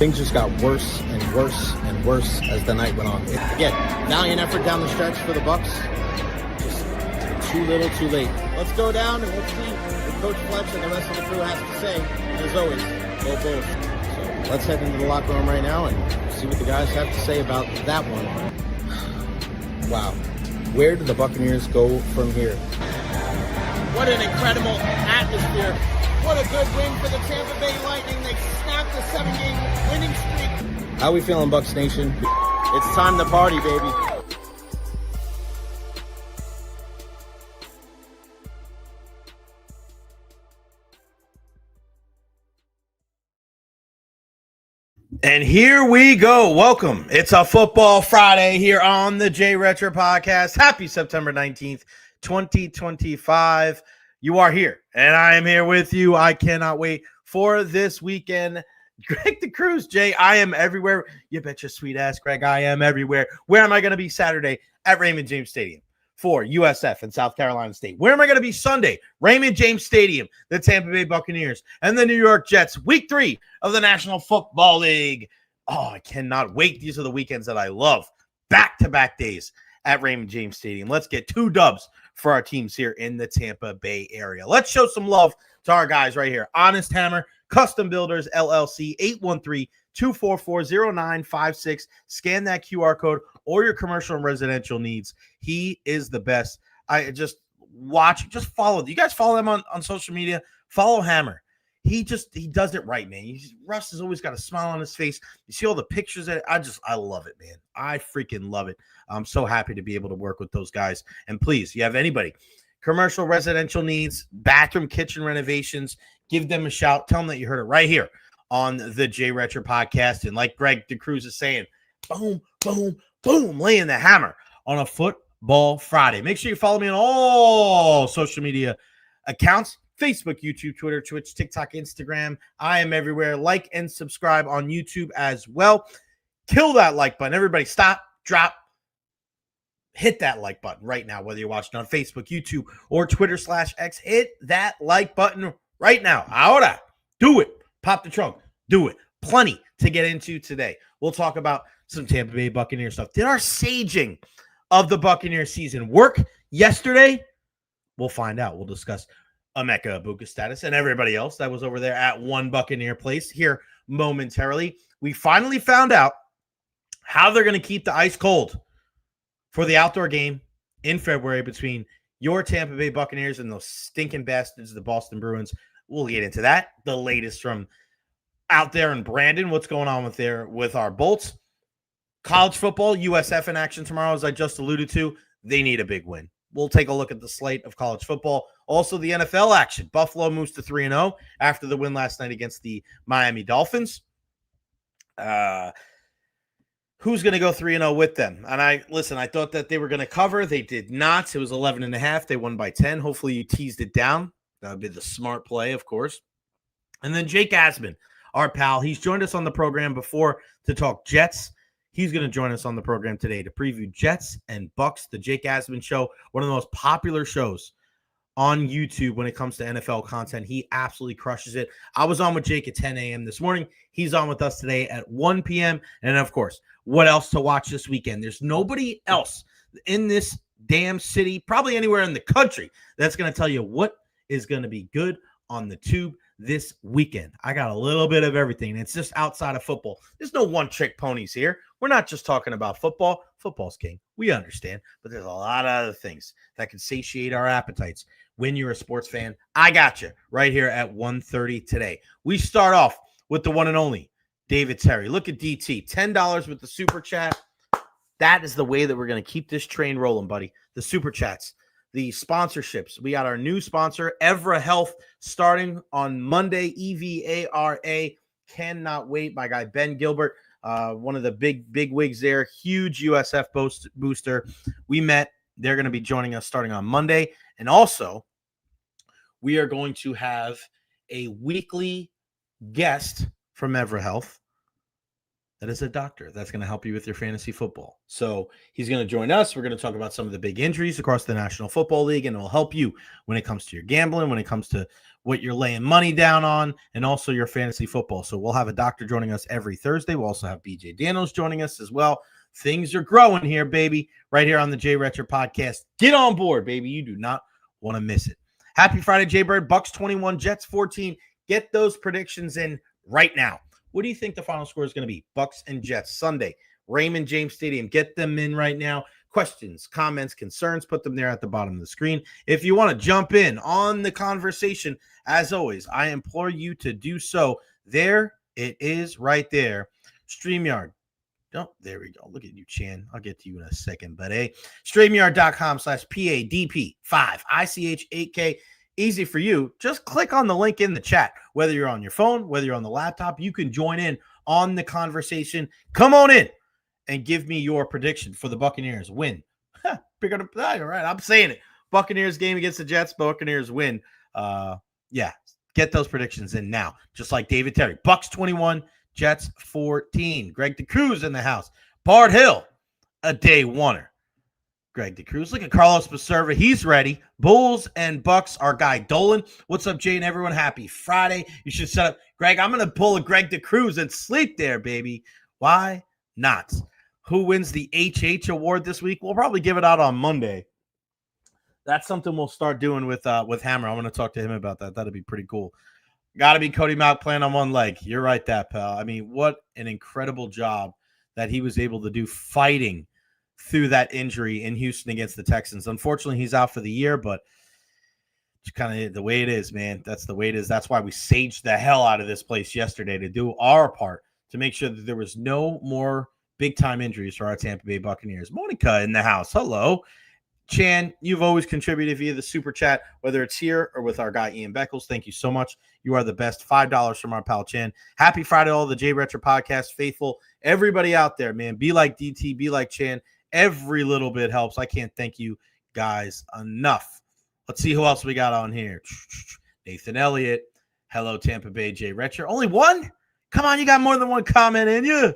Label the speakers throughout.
Speaker 1: Things just got worse and worse and worse as the night went on. Again, valiant effort down the stretch for the Bucs. Just too little, too late. Let's go down and let's see what Coach Fletch and the rest of the crew has to say. And as always, go Bulls. So let's head into the locker room right now and see what the guys have to say about that one. Wow. Where do the Buccaneers go from here? What an incredible atmosphere. What a good win for the Tampa Bay Lightning. They snapped a 7-game winning streak. How we feeling, Bucs Nation? It's time to party, baby.
Speaker 2: And here we go. Welcome. It's a Football Friday here on the Recher podcast. Happy September 19th, 2025. You are here, and I am here with you. I cannot wait for this weekend. Greg the Cruz, Jay, I am everywhere. You bet your sweet ass, Greg, I am everywhere. Where am I going to be Saturday? At Raymond James Stadium for USF and South Carolina State. Where am I going to be Sunday? Raymond James Stadium, the Tampa Bay Buccaneers and the New York Jets. Week 3 of the National Football League. Oh, I cannot wait. These are the weekends that I love. Back-to-back days at Raymond James Stadium. Let's get 2 dubs for our teams here in the Tampa Bay area. Let's show some love to our guys right here. Honest Hammer, Custom Builders, LLC, 813-244-0956. Scan that QR code or your commercial and residential needs. He is the best. I just watch, just follow. You guys follow him on social media? Follow Hammer. He does it right, man. Russ has always got a smile on his face. You see all the pictures that I love it, man. I freaking love it. I'm so happy to be able to work with those guys. And please, you have anybody, commercial, residential needs, bathroom, kitchen renovations, give them a shout. Tell them that you heard it right here on the Recher podcast. And like Greg DeCruz is saying, boom, boom, boom, laying the hammer on a Football Friday. Make sure you follow me on all social media accounts. Facebook, YouTube, Twitter, Twitch, TikTok, Instagram. I am everywhere. Like and subscribe on YouTube as well. Kill that like button. Everybody stop, drop, hit that like button right now, whether you're watching on Facebook, YouTube, or Twitter/X. Hit that like button right now. Ahora. Do it. Pop the trunk. Do it. Plenty to get into today. We'll talk about some Tampa Bay Buccaneer stuff. Did our saging of the Buccaneer season work yesterday? We'll find out. We'll discuss Emeka Egbuka status and everybody else that was over there at One Buccaneer Place here momentarily. We finally found out how they're going to keep the ice cold for the outdoor game in February between your Tampa Bay Buccaneers and those stinking bastards, the Boston Bruins. We'll get into that. The latest from out there in Brandon. What's going on with our Bolts? College football, USF in action tomorrow, as I just alluded to. They need a big win. We'll take a look at the slate of college football. Also, the NFL action. Buffalo moves to 3-0 after the win last night against the Miami Dolphins. Who's going to go 3-0 with them? And I thought that they were going to cover. They did not. It was 11.5. They won by 10. Hopefully you teased it down. That would be the smart play, of course. And then Jake Asman, our pal, he's joined us on the program before to talk Jets. He's going to join us on the program today to preview Jets and Bucks, the Jake Asman Show, one of the most popular shows on YouTube when it comes to NFL content. He absolutely crushes it. I was on with Jake at 10 a.m. this morning. He's on with us today at 1 p.m. And, of course, what else to watch this weekend? There's nobody else in this damn city, probably anywhere in the country, that's going to tell you what is going to be good on the tube this weekend. I got a little bit of everything. It's just outside of football. There's no one-trick ponies here. We're not just talking about football. Football's king. We understand. But there's a lot of other things that can satiate our appetites when you're a sports fan. I got you right here at 1:30 today. We start off with the one and only David Terry. Look at DT. $10 with the super chat. That is the way that we're going to keep this train rolling, buddy. The super chats. The sponsorships. We got our new sponsor, Evra Health, starting on Monday. EVARA. Cannot wait. My guy, Ben Gilbert, one of the big wigs there. Huge USF booster. We met. They're going to be joining us starting on Monday. And also, we are going to have a weekly guest from Evra Health that is a doctor that's going to help you with your fantasy football. So he's going to join us. We're going to talk about some of the big injuries across the National Football League, and it will help you when it comes to your gambling, when it comes to what you're laying money down on, and also your fantasy football. So we'll have a doctor joining us every Thursday. We'll also have BJ Daniels joining us as well. Things are growing here, baby, right here on the Jay Recher podcast. Get on board, baby. You do not want to miss it. Happy Friday, Jay Bird. Bucks 21, Jets 14. Get those predictions in right now. What do you think the final score is going to be? Bucks and Jets Sunday, Raymond James Stadium. Get them in right now. Questions, comments, concerns, put them there at the bottom of the screen. If you want to jump in on the conversation, as always, I implore you to do so. There it is right there. StreamYard. Oh, there we go. Look at you, Chan. I'll get to you in a second, but StreamYard.com/PADP5ICH8K. Easy for you. Just click on the link in the chat. Whether you're on your phone, whether you're on the laptop, you can join in on the conversation. Come on in and give me your prediction for the Buccaneers win. Pick up the all right. I'm saying it. Buccaneers game against the Jets. Buccaneers win. Yeah. Get those predictions in now. Just like David Terry. Bucks 21, Jets 14. Greg DeCruz in the house. Bart Hill, a day oneer. Greg DeCruz. Look at Carlos Baserva. He's ready. Bulls and Bucks. Our guy Dolan. What's up, Jay and everyone? Happy Friday. You should set up. Greg, I'm going to pull a Greg DeCruz and sleep there, baby. Why not? Who wins the HH award this week? We'll probably give it out on Monday. That's something we'll start doing with Hammer. I'm going to talk to him about that. That'd be pretty cool. Got to be Cody Mauch playing on one leg. You're right, that pal. I mean, what an incredible job that he was able to do fighting through that injury in Houston against the Texans. Unfortunately, he's out for the year, but it's kind of the way it is, man. That's the way it is. That's why we saged the hell out of this place yesterday to do our part to make sure that there was no more big-time injuries for our Tampa Bay Buccaneers. Monica in the house. Hello. Chan, you've always contributed via the super chat, whether it's here or with our guy Ian Beckles. Thank you so much. You are the best. $5 from our pal Chan. Happy Friday, all the Jay Recher podcast faithful. Everybody out there, man. Be like DT, be like Chan. Every little bit helps. I can't thank you guys enough. Let's see who else we got on here. Nathan Elliott. Hello, Tampa Bay Jay Recher. Only one? Come on, you got more than one comment in you.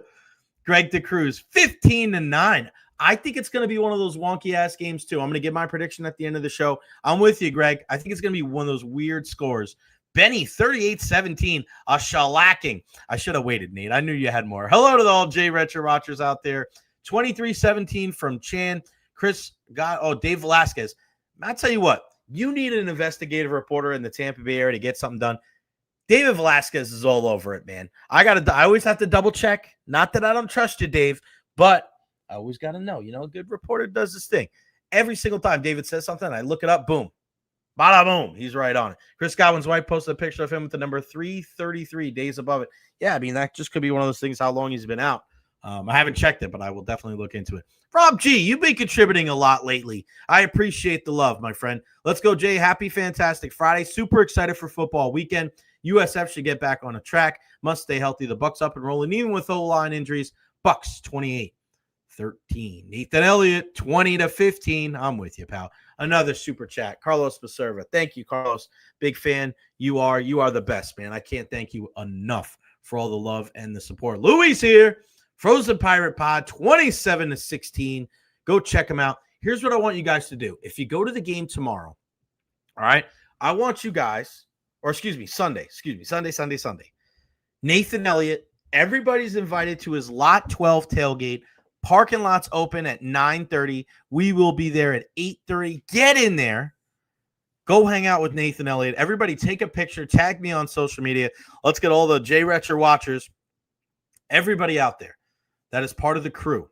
Speaker 2: Greg DeCruz, 15-9. I think it's going to be one of those wonky-ass games, too. I'm going to give my prediction at the end of the show. I'm with you, Greg. I think it's going to be one of those weird scores. Benny, 38-17, a shellacking. I should have waited, Nate. I knew you had more. Hello to all Jay Recher watchers out there. 23-17 from Chan. Chris got, Dave Velasquez. I'll tell you what, you need an investigative reporter in the Tampa Bay area to get something done. David Velasquez is all over it, man. I always have to double check. Not that I don't trust you, Dave, but I always got to know. You know, a good reporter does this thing. Every single time David says something, I look it up, boom. Bada boom. He's right on it. Chris Godwin's wife posted a picture of him with the number 333 days above it. Yeah, I mean, that just could be one of those things, how long he's been out. I haven't checked it, but I will definitely look into it. Rob G, you've been contributing a lot lately. I appreciate the love, my friend. Let's go, Jay. Happy, fantastic Friday. Super excited for football weekend. USF should get back on a track. Must stay healthy. The Bucks up and rolling, even with O-line injuries. Bucks 28-13. Nathan Elliott 20-15. I'm with you, pal. Another super chat. Carlos Baserva. Thank you, Carlos. Big fan. You are the best, man. I can't thank you enough for all the love and the support. Louis here. Frozen Pirate Pod 27-16. Go check him out. Here's what I want you guys to do. If you go to the game tomorrow, all right, I want you guys, Sunday. Nathan Elliott, everybody's invited to his Lot 12 tailgate. Parking lot's open at 9:30. We will be there at 8:30. Get in there. Go hang out with Nathan Elliott. Everybody take a picture. Tag me on social media. Let's get all the Jay Recher watchers. Everybody out there that is part of the crew.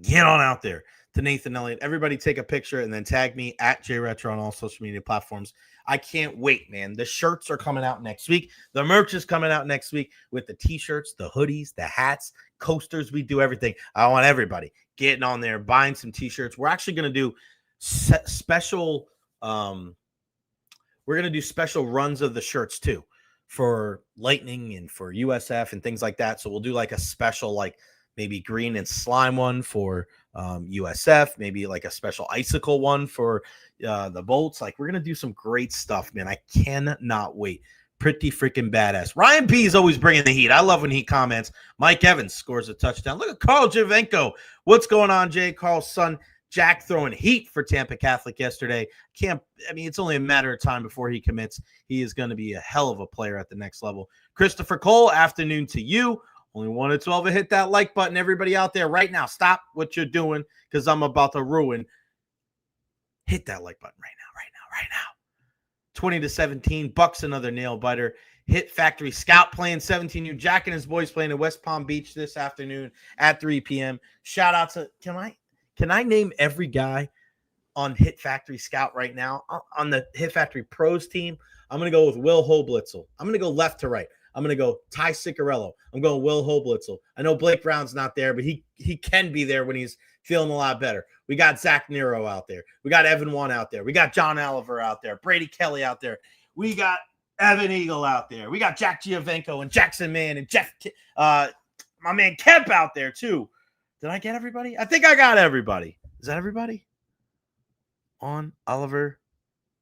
Speaker 2: Get on out there to Nathan Elliott. Everybody take a picture and then tag me at Jay Recher on all social media platforms. I can't wait, man. The shirts are coming out next week. The merch is coming out next week with the t-shirts, the hoodies, the hats, coasters. We do everything. I want everybody getting on there, buying some t-shirts. We're actually going to do special special runs of the shirts too for Lightning and for USF and things like that. So we'll do like a special, like maybe green and slime one for USF, maybe like a special icicle one for the Bolts. Like, we're going to do some great stuff, man. I cannot wait. Pretty freaking badass. Ryan P is always bringing the heat. I love when he comments. Mike Evans scores a touchdown. Look at Carl Javenko. What's going on, Jay? Carl's son, Jack, throwing heat for Tampa Catholic yesterday. It's only a matter of time before he commits. He is going to be a hell of a player at the next level. Christopher Cole, afternoon to you. Only 1 to 12 to hit that like button. Everybody out there right now, stop what you're doing because I'm about to ruin. Hit that like button right now. 20 to 17. Bucks another nail biter. Hit Factory Scout playing 17U. Jack and his boys playing in West Palm Beach this afternoon at 3 p.m. Shout out to can I name every guy on Hit Factory Scout right now on the Hit Factory Pros team? I'm going to go with Will Hoblitzel. I'm going to go left to right. I'm going to go Ty Ciccarello. I'm going Will Hoblitzel. I know Blake Brown's not there, but he can be there when he's feeling a lot better. We got Zach Nero out there. We got Evan Wan out there. We got John Oliver out there. Brady Kelly out there. We got Evan Eagle out there. We got Jack Giovenko and Jackson Mann and Jeff, my man Kemp out there too. Did I get everybody? I think I got everybody. Is that everybody? On Oliver,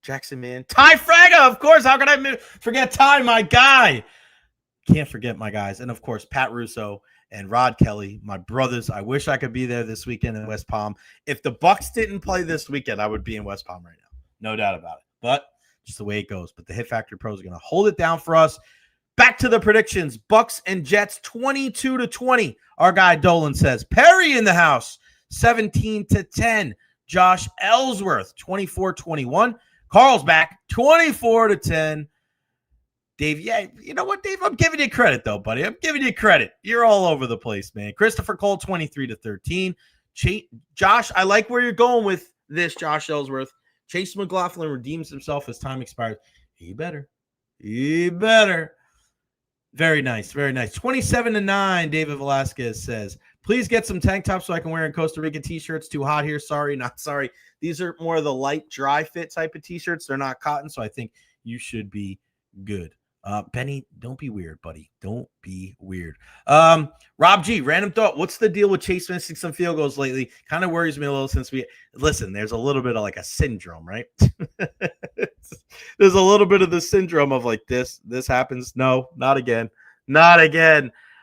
Speaker 2: Jackson Mann, Ty Fraga, of course. How could I forget Ty, my guy? Can't forget my guys. And, of course, Pat Russo and Rod Kelly, my brothers. I wish I could be there this weekend in West Palm. If the Bucks didn't play this weekend, I would be in West Palm right now. No doubt about it. But just the way it goes. But the Hit Factory Pros are going to hold it down for us. Back to the predictions. Bucks and Jets 22 to 20. Our guy Dolan says. Perry in the house 17 to 10. Josh Ellsworth 24-21. Carl's back 24 to 10. Dave, yeah, you know what, Dave? I'm giving you credit, though, buddy. I'm giving you credit. You're all over the place, man. Christopher Cole, 23 to 13. Josh, I like where you're going with this, Josh Ellsworth. Chase McLaughlin redeems himself as time expires. He better. Very nice, very nice. 27 to 9, David Velasquez says, please get some tank tops so I can wear in Costa Rica t-shirts. Too hot here. Sorry, not sorry. These are more of the light, dry fit type of t-shirts. They're not cotton, so I think you should be good. Benny, don't be weird, buddy. Don't be weird. Rob G, random thought. What's the deal with Chase missing some field goals lately? Kind of worries me a little since there's a little bit of like a syndrome, right? There's a little bit of the syndrome of like this happens. No, not again.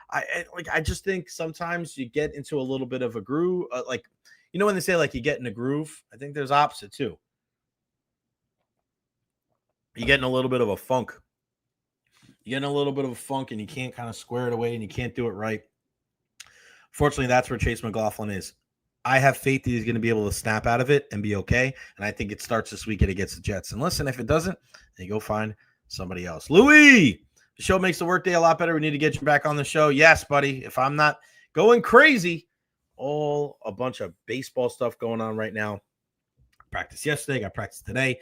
Speaker 2: I just think sometimes you get into a little bit of a groove. When they say like you get in a groove, I think there's opposite too. You get in a little bit of a funk. And you can't kind of square it away and you can't do it right. Fortunately, that's where Chase McLaughlin is. I have faith that he's going to be able to snap out of it and be okay. And I think it starts this weekend against the Jets. And listen, if it doesn't, then you go find somebody else. Louis, the show makes the workday a lot better. We need to get you back on the show. Yes, buddy. If I'm not going crazy, a bunch of baseball stuff going on right now. Practice yesterday, got practice today.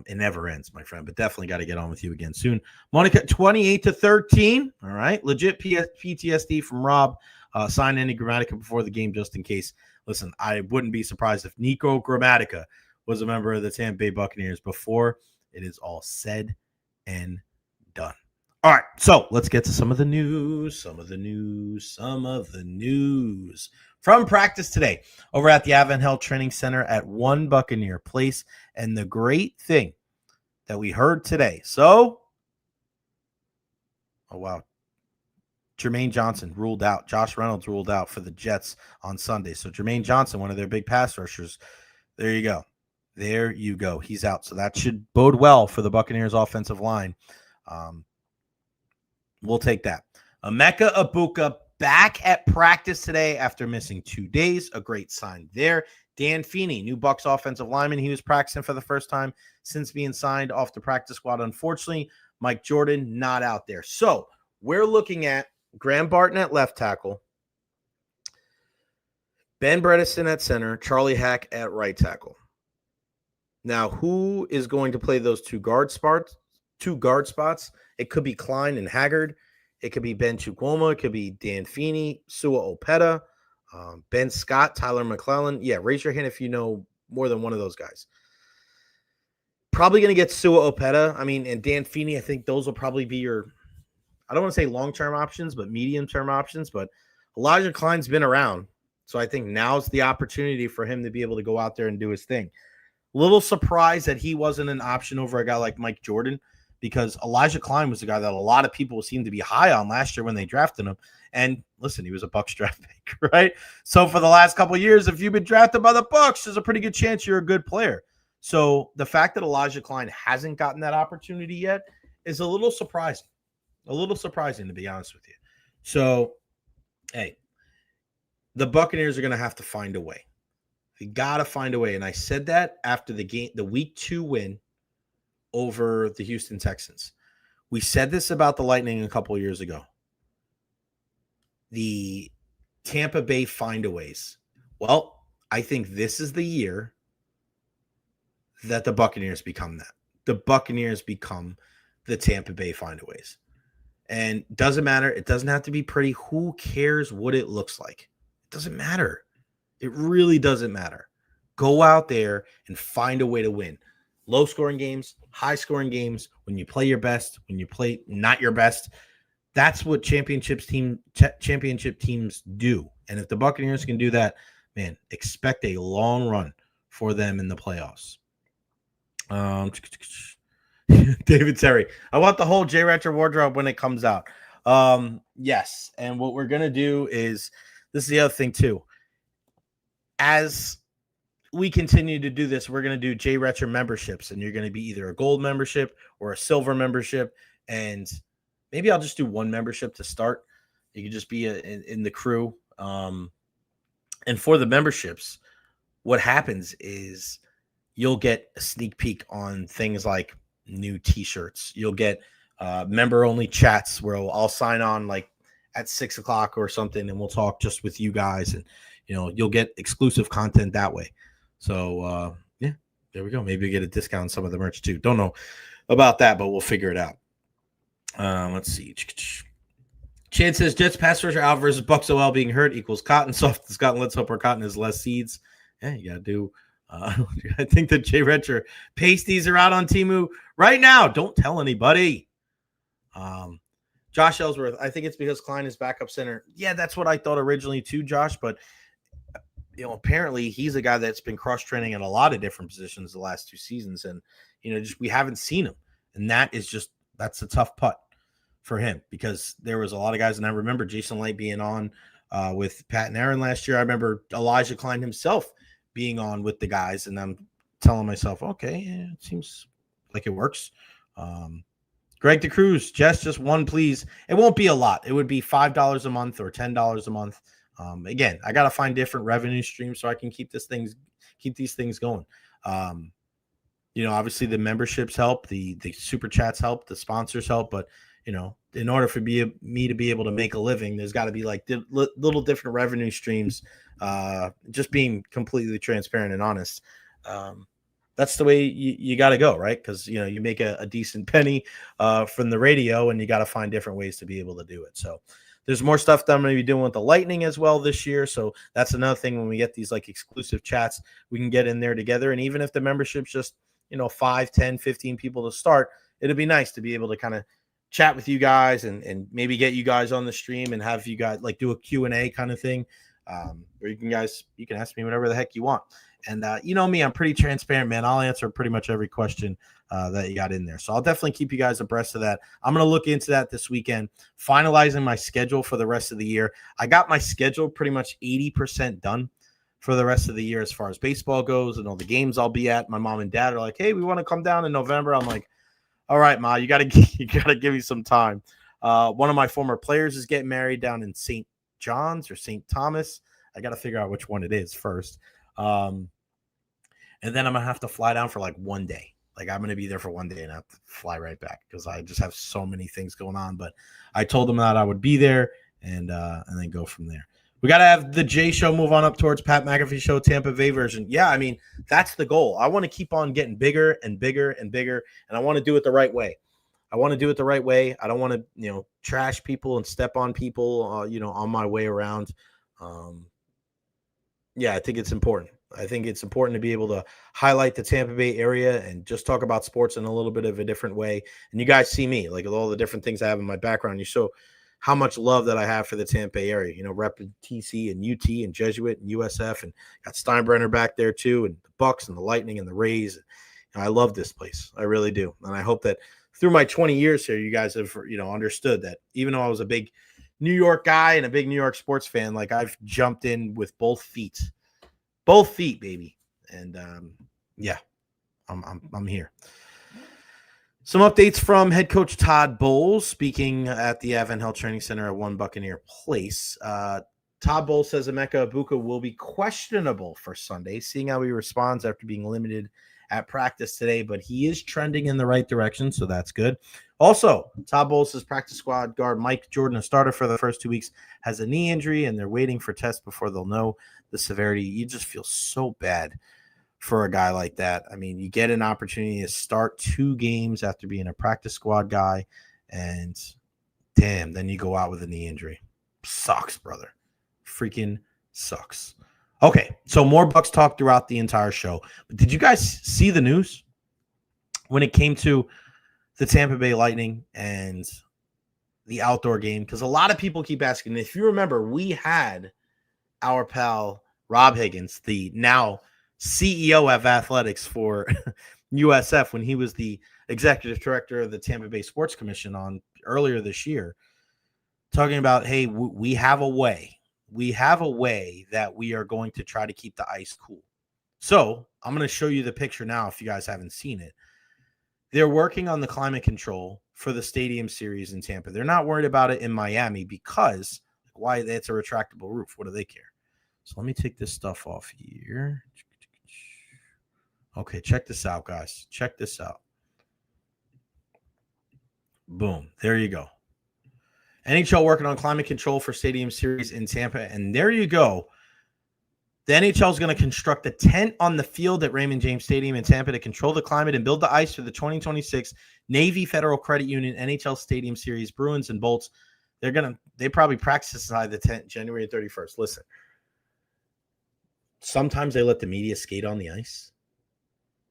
Speaker 2: It never ends, my friend, but definitely got to get on with you again soon. Monica, 28 to 13. All right. Legit PTSD from Rob. Sign any Grammatica before the game just in case. Listen, I wouldn't be surprised if Nico Grammatica was a member of the Tampa Bay Buccaneers before it is all said and done. All right. So let's get to some of the news. From practice today over at the Advent Health Training Center at One Buccaneer Place. And the great thing that we heard today. So, Jermaine Johnson ruled out. Josh Reynolds ruled out for the Jets on Sunday. So Jermaine Johnson, one of their big pass rushers, there you go. He's out. So that should bode well for the Buccaneers offensive line. We'll take that. Emeka Egbuka back at practice today after missing 2 days. A great sign there. Dan Feeney, new Bucs offensive lineman. He was practicing for the first time since being signed off the practice squad. Unfortunately, Mike Jordan not out there. So we're looking at Graham Barton at left tackle, Ben Bredesen at center, Charlie Hack at right tackle. Now, who is going to play those two guard spots? It could be Klein and Haggard. It could be Ben Chukwuma. It could be Dan Feeney, Sua Opeta, Ben Scott, Tyler McClellan. Yeah, raise your hand if you know more than one of those guys. Probably going to get Sua Opeta. And Dan Feeney, I think those will probably be your, I don't want to say long-term options, but medium-term options. But Elijah Klein's been around. So I think now's the opportunity for him to be able to go out there and do his thing. Little surprised that he wasn't an option over a guy like Mike Jordan, because Elijah Klein was the guy that a lot of people seemed to be high on last year when they drafted him. And listen, he was a Bucs draft pick, right? So for the last couple of years, if you've been drafted by the Bucs, there's a pretty good chance you're a good player. So the fact that Elijah Klein hasn't gotten that opportunity yet is a little surprising. A little surprising, to be honest with you. So, hey, the Buccaneers are going to have to find a way. They got to find a way. And I said that after the week 2 win over the Houston Texans. We said this about the Lightning a couple of years ago. The Tampa Bay findaways. Well, I think this is the year that the Buccaneers become that. The Buccaneers become the Tampa Bay findaways. And doesn't matter. It doesn't have to be pretty. Who cares what it looks like? It doesn't matter. It really doesn't matter. Go out there and find a way to win. Low-scoring games, high-scoring games, when you play your best, when you play not your best. That's what championship teams do. And if the Buccaneers can do that, man, expect a long run for them in the playoffs. David Terry, I want the whole J. Recher wardrobe when it comes out. Yes, and what we're going to do is, this is the other thing too. As we continue to do this, we're going to do J. Recher memberships, and you're going to be either a gold membership or a silver membership, and maybe I'll just do one membership to start. You can just be in the crew. And for the memberships, what happens is you'll get a sneak peek on things like new T-shirts. You'll get member-only chats where I'll sign on like at 6 o'clock or something, and we'll talk just with you guys, and you'll get exclusive content that way. So yeah, there we go. Maybe you get a discount on some of the merch too. Don't know about that, but we'll figure it out. Let's see. Chad says Jets pass rusher out versus Bucs OL being hurt equals Cotton soft. Scotland, let's hope our Cotton has less seeds. Yeah, you gotta do. I think that J. Recher pasties are out on Temu right now. Don't tell anybody. Josh Ellsworth, I think it's because Klein is backup center. Yeah, that's what I thought originally too, Josh. But apparently he's a guy that's been cross training at a lot of different positions the last 2 seasons, and just we haven't seen him, and that's a tough putt for him, because there was a lot of guys, and I remember Jason Light being on with Pat and Aaron last year. I remember Elijah Klein himself being on with the guys, and I'm telling myself, okay, yeah, it seems like it works. Greg DeCruz, just one, please. It won't be a lot. It would be $5 a month or $10 a month. Again, I got to find different revenue streams so I can keep these things going. Obviously the memberships help, the super chats help, the sponsors help, but in order for me to be able to make a living, there's got to be like little different revenue streams. Just being completely transparent and honest. That's the way you got to go, right? Because you make a decent penny from the radio, and you got to find different ways to be able to do it. So there's more stuff that I'm going to be doing with the Lightning as well this year. So that's another thing. When we get these like exclusive chats, we can get in there together. And even if the membership's just 5, 10, 15 people to start, it'd be nice to be able to kind of chat with you guys and maybe get you guys on the stream and have you guys like do a Q&A kind of thing. Where you can ask me whatever the heck you want. And me, I'm pretty transparent, man. I'll answer pretty much every question that you got in there. So I'll definitely keep you guys abreast of that. I'm going to look into that this weekend, finalizing my schedule for the rest of the year. I got my schedule pretty much 80% done for the rest of the year as far as baseball goes and all the games I'll be at. My mom and dad are like, hey, we want to come down in November. I'm like, all right, Ma, you gotta give me some time. One of my former players is getting married down in St. John's or St. Thomas. I got to figure out which one it is first. And then I'm going to have to fly down for like 1 day. Like I'm going to be there for 1 day and I have to fly right back because I just have so many things going on. But I told them that I would be there and then go from there. We got to have the J Show move on up towards Pat McAfee Show Tampa Bay version. Yeah, I mean, that's the goal. I want to keep on getting bigger and bigger and bigger, and I want to do it the right way. I don't want to, trash people and step on people, on my way around. Yeah, I think it's important. I think it's important to be able to highlight the Tampa Bay area and just talk about sports in a little bit of a different way. And you guys see me, like with all the different things I have in my background. You show how much love that I have for the Tampa Bay area, repping TC and UT and Jesuit and USF, and got Steinbrenner back there too, and the Bucks and the Lightning and the Rays. I love this place. I really do. And I hope that through my 20 years here, you guys have, understood that even though I was a big New York guy and a big New York sports fan, like I've jumped in with both feet, baby. And yeah, I'm here. Some updates from head coach Todd Bowles speaking at the Advent Health Training Center at One Buccaneer Place. Todd Bowles says Emeka Egbuka will be questionable for Sunday, seeing how he responds after being limited at practice today, but he is trending in the right direction, so that's good. Also, Todd Bowles' practice squad guard Mike Jordan, a starter for the first 2 weeks, has a knee injury, and they're waiting for tests before they'll know the severity. You just feel so bad for a guy like that. I mean, you get an opportunity to start 2 games after being a practice squad guy, and damn, then you go out with a knee injury. Sucks, brother. Freaking sucks. Okay, so more Bucs talk throughout the entire show. But did you guys see the news when it came to the Tampa Bay Lightning and the outdoor game? Because a lot of people keep asking. If you remember, we had our pal Rob Higgins, the now CEO of athletics for USF, when he was the executive director of the Tampa Bay Sports Commission on earlier this year, talking about, hey, we have a way. We have a way that we are going to try to keep the ice cool. So I'm going to show you the picture now if you guys haven't seen it. They're working on the climate control for the stadium series in Tampa. They're not worried about it in Miami because why? It's a retractable roof. What do they care? So let me take this stuff off here. Okay, check this out, guys. Check this out. Boom. There you go. NHL working on climate control for stadium series in Tampa. And there you go. The NHL is going to construct a tent on the field at Raymond James Stadium in Tampa to control the climate and build the ice for the 2026 Navy Federal Credit Union NHL Stadium Series. Bruins and Bolts. They probably practice inside the tent January 31st. Listen, sometimes they let the media skate on the ice.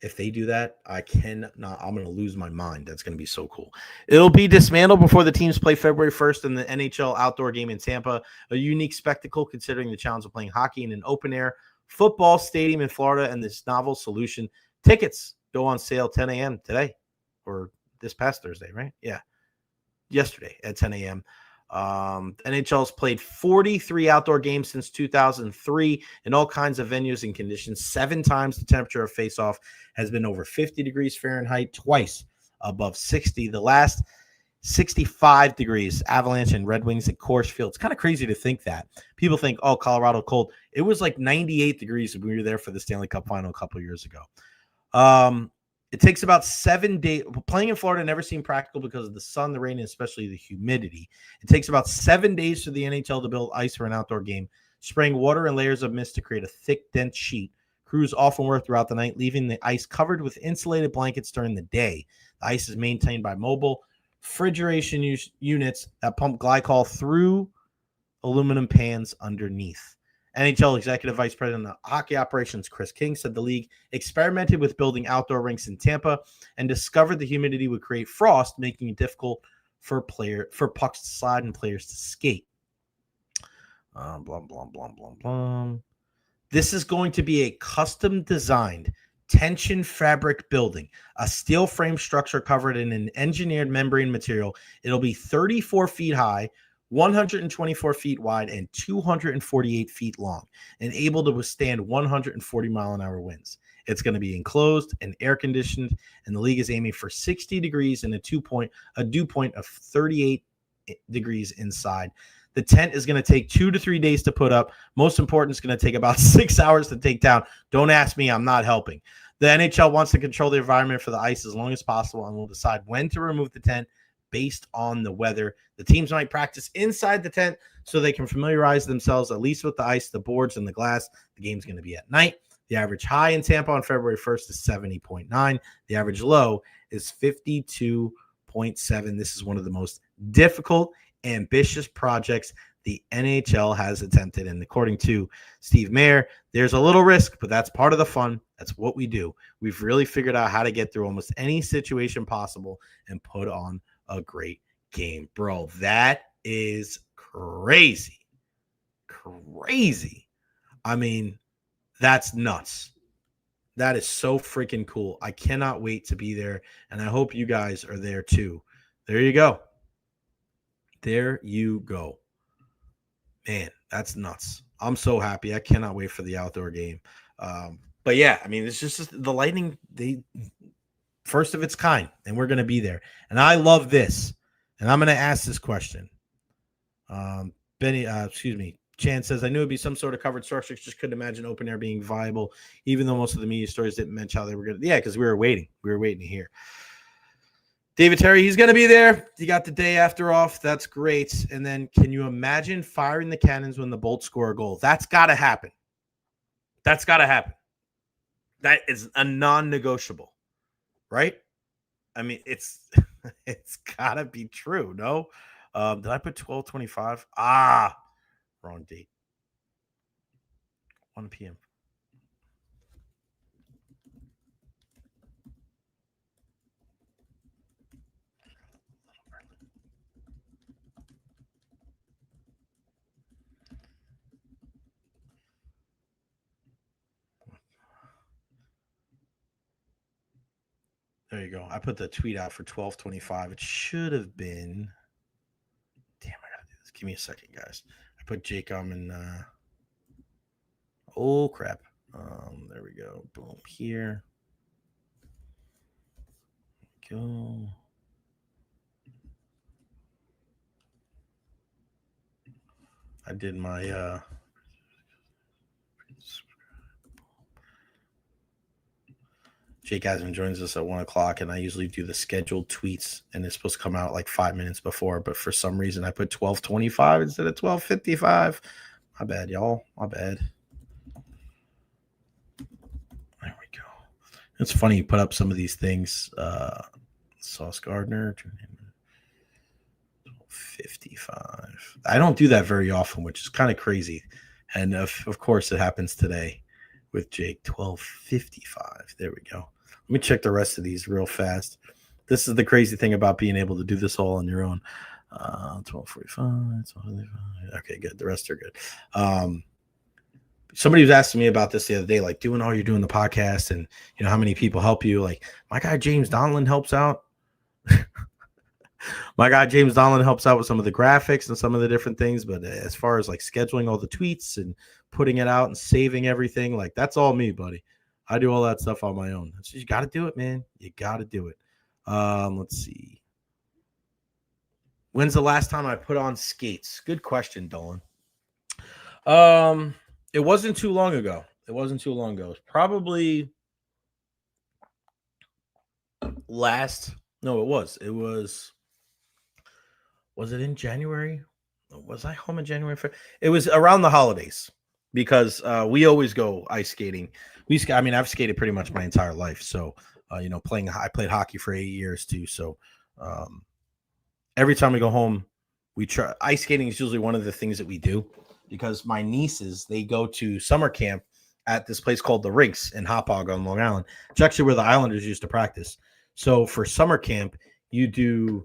Speaker 2: If they do that, I'm going to lose my mind. That's going to be so cool. It'll be dismantled before the teams play February 1st in the NHL outdoor game in Tampa. A unique spectacle considering the challenge of playing hockey in an open-air football stadium in Florida and this novel solution. Tickets go on sale 10 a.m. today or this past Thursday, right? Yeah, yesterday at 10 a.m. NHL's played 43 outdoor games since 2003 in all kinds of venues and conditions. 7 times the temperature of face-off has been over 50 degrees Fahrenheit, twice above 60. The last 65 degrees, Avalanche and Red Wings at Coors Field. It's kind of crazy to think that. People think, oh, Colorado cold. It was like 98 degrees when we were there for the Stanley Cup final a couple of years ago. It takes about 7 days. Playing in Florida never seemed practical because of the sun, the rain, and especially the humidity. It takes about 7 days for the NHL to build ice for an outdoor game, spraying water and layers of mist to create a thick, dense sheet. Crews often work throughout the night, leaving the ice covered with insulated blankets during the day. The ice is maintained by mobile refrigeration units that pump glycol through aluminum pans underneath. NHL Executive Vice President of Hockey Operations Chris King said the league experimented with building outdoor rinks in Tampa and discovered the humidity would create frost, making it difficult for pucks to slide and players to skate. Blah, blah, blah, blah, blah. This is going to be a custom-designed tension fabric building, a steel frame structure covered in an engineered membrane material. It'll be 34 feet high, 124 feet wide, and 248 feet long, and able to withstand 140-mile-an-hour winds. It's going to be enclosed and air-conditioned, and the league is aiming for 60 degrees and a dew point of 38 degrees inside. The tent is going to take 2 to 3 days to put up. Most important, it's going to take about 6 hours to take down. Don't ask me. I'm not helping. The NHL wants to control the environment for the ice as long as possible and will decide when to remove the tent based on the weather. The teams might practice inside the tent so they can familiarize themselves at least with the ice, the boards, and the glass. The game's going to be at night. The average high in Tampa on February 1st is 70.9. The average low is 52.7. This is one of the most difficult, ambitious projects the NHL has attempted. And according to Steve Mayer, there's a little risk, but that's part of the fun. That's what we do. We've really figured out how to get through almost any situation possible and put on a great game. Bro, that is crazy. Crazy. I mean, that's nuts. That is so freaking cool. I cannot wait to be there, and I hope you guys are there too. There you go. There you go. Man, that's nuts. I'm so happy. I cannot wait for the outdoor game. But yeah, I mean, it's just the Lightning, they first of its kind, and we're going to be there. And I love this. And I'm going to ask this question. Chan says, I knew it'd be some sort of covered structure. Just couldn't imagine open air being viable, even though most of the media stories didn't mention how they were going to. Yeah, because we were waiting. We were waiting to hear. David Terry, he's going to be there. You got the day after off. That's great. And then can you imagine firing the cannons when the Bolts score a goal? That's got to happen. That's got to happen. That is a non-negotiable, right? I mean, it's got to be true, no? Did I put 12:25? Wrong date. 1 p.m. There you go. I put the tweet out for 12:25. It should have been. Damn, I gotta do this. Give me a second, guys. I put Jake Asman. Oh crap. There we go. Boom. Here. Go. I did my Jake Asman joins us at 1 o'clock, and I usually do the scheduled tweets, and it's supposed to come out like 5 minutes before, but for some reason I put 12:25 instead of 12:55. My bad, y'all. My bad. There we go. It's funny you put up some of these things. Sauce Gardner, 55. I don't do that very often, which is kind of crazy. And of course, it happens today with Jake. 12:55. There we go. Let me check the rest of these real fast. This is the crazy thing about being able to do this all on your own. 12:45. Okay, good. The rest are good. Somebody was asking me about this the other day, like doing all you're doing the podcast, and you know how many people help you. Like my guy James Donlan helps out. My guy James Donlan helps out with some of the graphics and some of the different things, but as far as like scheduling all the tweets and putting it out and saving everything, like that's all me, buddy. I do all that stuff on my own. So you got to do it, man. You got to do it. Let's see. When's the last time I put on skates? Good question, Dolan. It wasn't too long ago. It was probably last. No, it was. Was it in January? Was I home in January? It was around the holidays because we always go ice skating. I've skated pretty much my entire life. So, I played hockey for 8 years too. So, every time we go home, we try. Ice skating is usually one of the things that we do because my nieces, they go to summer camp at this place called the Rinks in Hauppauge on Long Island. It's actually where the Islanders used to practice. So for summer camp, it's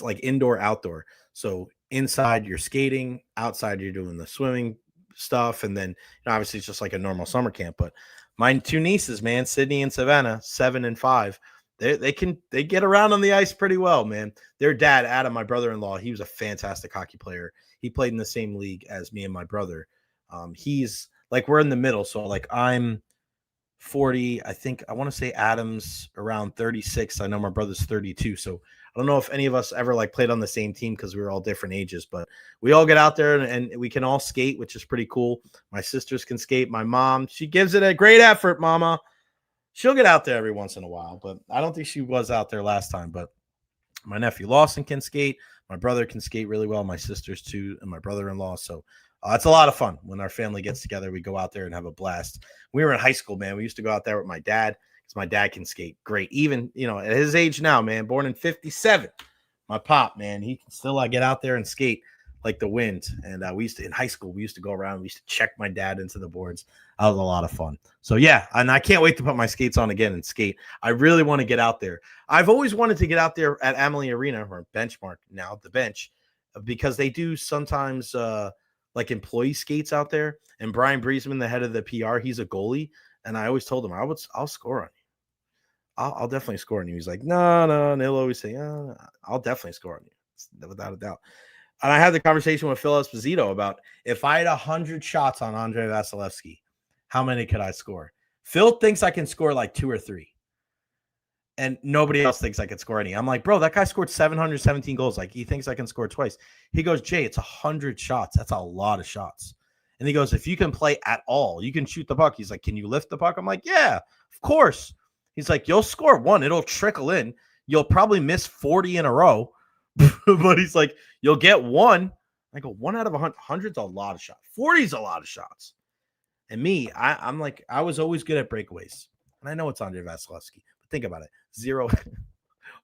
Speaker 2: like indoor, outdoor. So inside you're skating, outside you're doing the swimming stuff. And then obviously it's just like a normal summer camp. But my two nieces, man, Sydney and Savannah, 7 and 5, they get around on the ice pretty well, man. Their dad, Adam, my brother-in-law, he was a fantastic hockey player. He played in the same league as me and my brother. He's like, we're in the middle. So like I'm 40. I think I want to say Adam's around 36. I know my brother's 32. So I don't know if any of us ever like played on the same team because we were all different ages, but we all get out there and we can all skate, which is pretty cool. My sisters can skate. My mom, she gives it a great effort, mama. She'll get out there every once in a while, but I don't think she was out there last time. But my nephew Lawson can skate. My brother can skate really well. My sisters too, and my brother-in-law. So it's a lot of fun when our family gets together. We go out there and have a blast. We were in high school, man. We used to go out there with my dad because my dad can skate great. Even, at his age now, man, born in 57, my pop, man, he can still get out there and skate like the wind. And in high school, we used to go around. We used to check my dad into the boards. That was a lot of fun. So, yeah, and I can't wait to put my skates on again and skate. I really want to get out there. I've always wanted to get out there at Amalie Arena, or Benchmark now, the bench, because they do sometimes like employee skates out there. And Brian Breesman, the head of the PR, he's a goalie. And I always told him I'll score on you. I'll definitely score on you. He's like, no. And he'll always say, I'll definitely score on you, without a doubt. And I had the conversation with Phil Esposito about if I had 100 shots on Andre Vasilevsky, how many could I score? Phil thinks I can score like 2 or 3. And nobody else thinks I could score any. I'm like, bro, that guy scored 717 goals. Like, he thinks I can score twice. He goes, Jay, it's 100 shots. That's a lot of shots. And he goes, if you can play at all, you can shoot the puck. He's like, can you lift the puck? I'm like, yeah, of course. He's like, you'll score 1. It'll trickle in. You'll probably miss 40 in a row. But he's like, you'll get 1. I go, 1 out of 100. 100's a lot of shots. 40's a lot of shots. And me, I'm like, I was always good at breakaways. And I know it's Andre Vasilevsky. But think about it.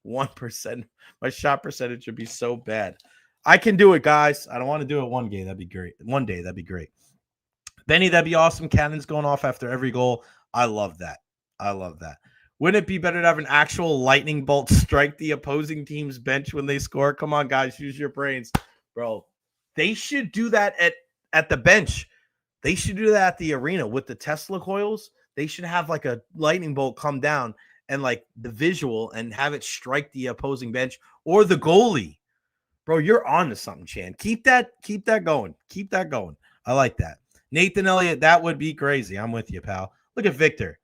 Speaker 2: 1%. My shot percentage would be so bad. I can do it, guys. I don't want to do it one day. That'd be great. One day, that'd be great. Benny, that'd be awesome. Cannons going off after every goal. I love that. I love that. Wouldn't it be better to have an actual lightning bolt strike the opposing team's bench when they score? Come on, guys. Use your brains. Bro, they should do that at the bench. They should do that at the arena with the Tesla coils. They should have like a lightning bolt come down and like the visual and have it strike the opposing bench or the goalie. Bro, you're on to something, Chan. Keep that going. Keep that going. I like that. Nathan Elliott, that would be crazy. I'm with you, pal. Look at Victor.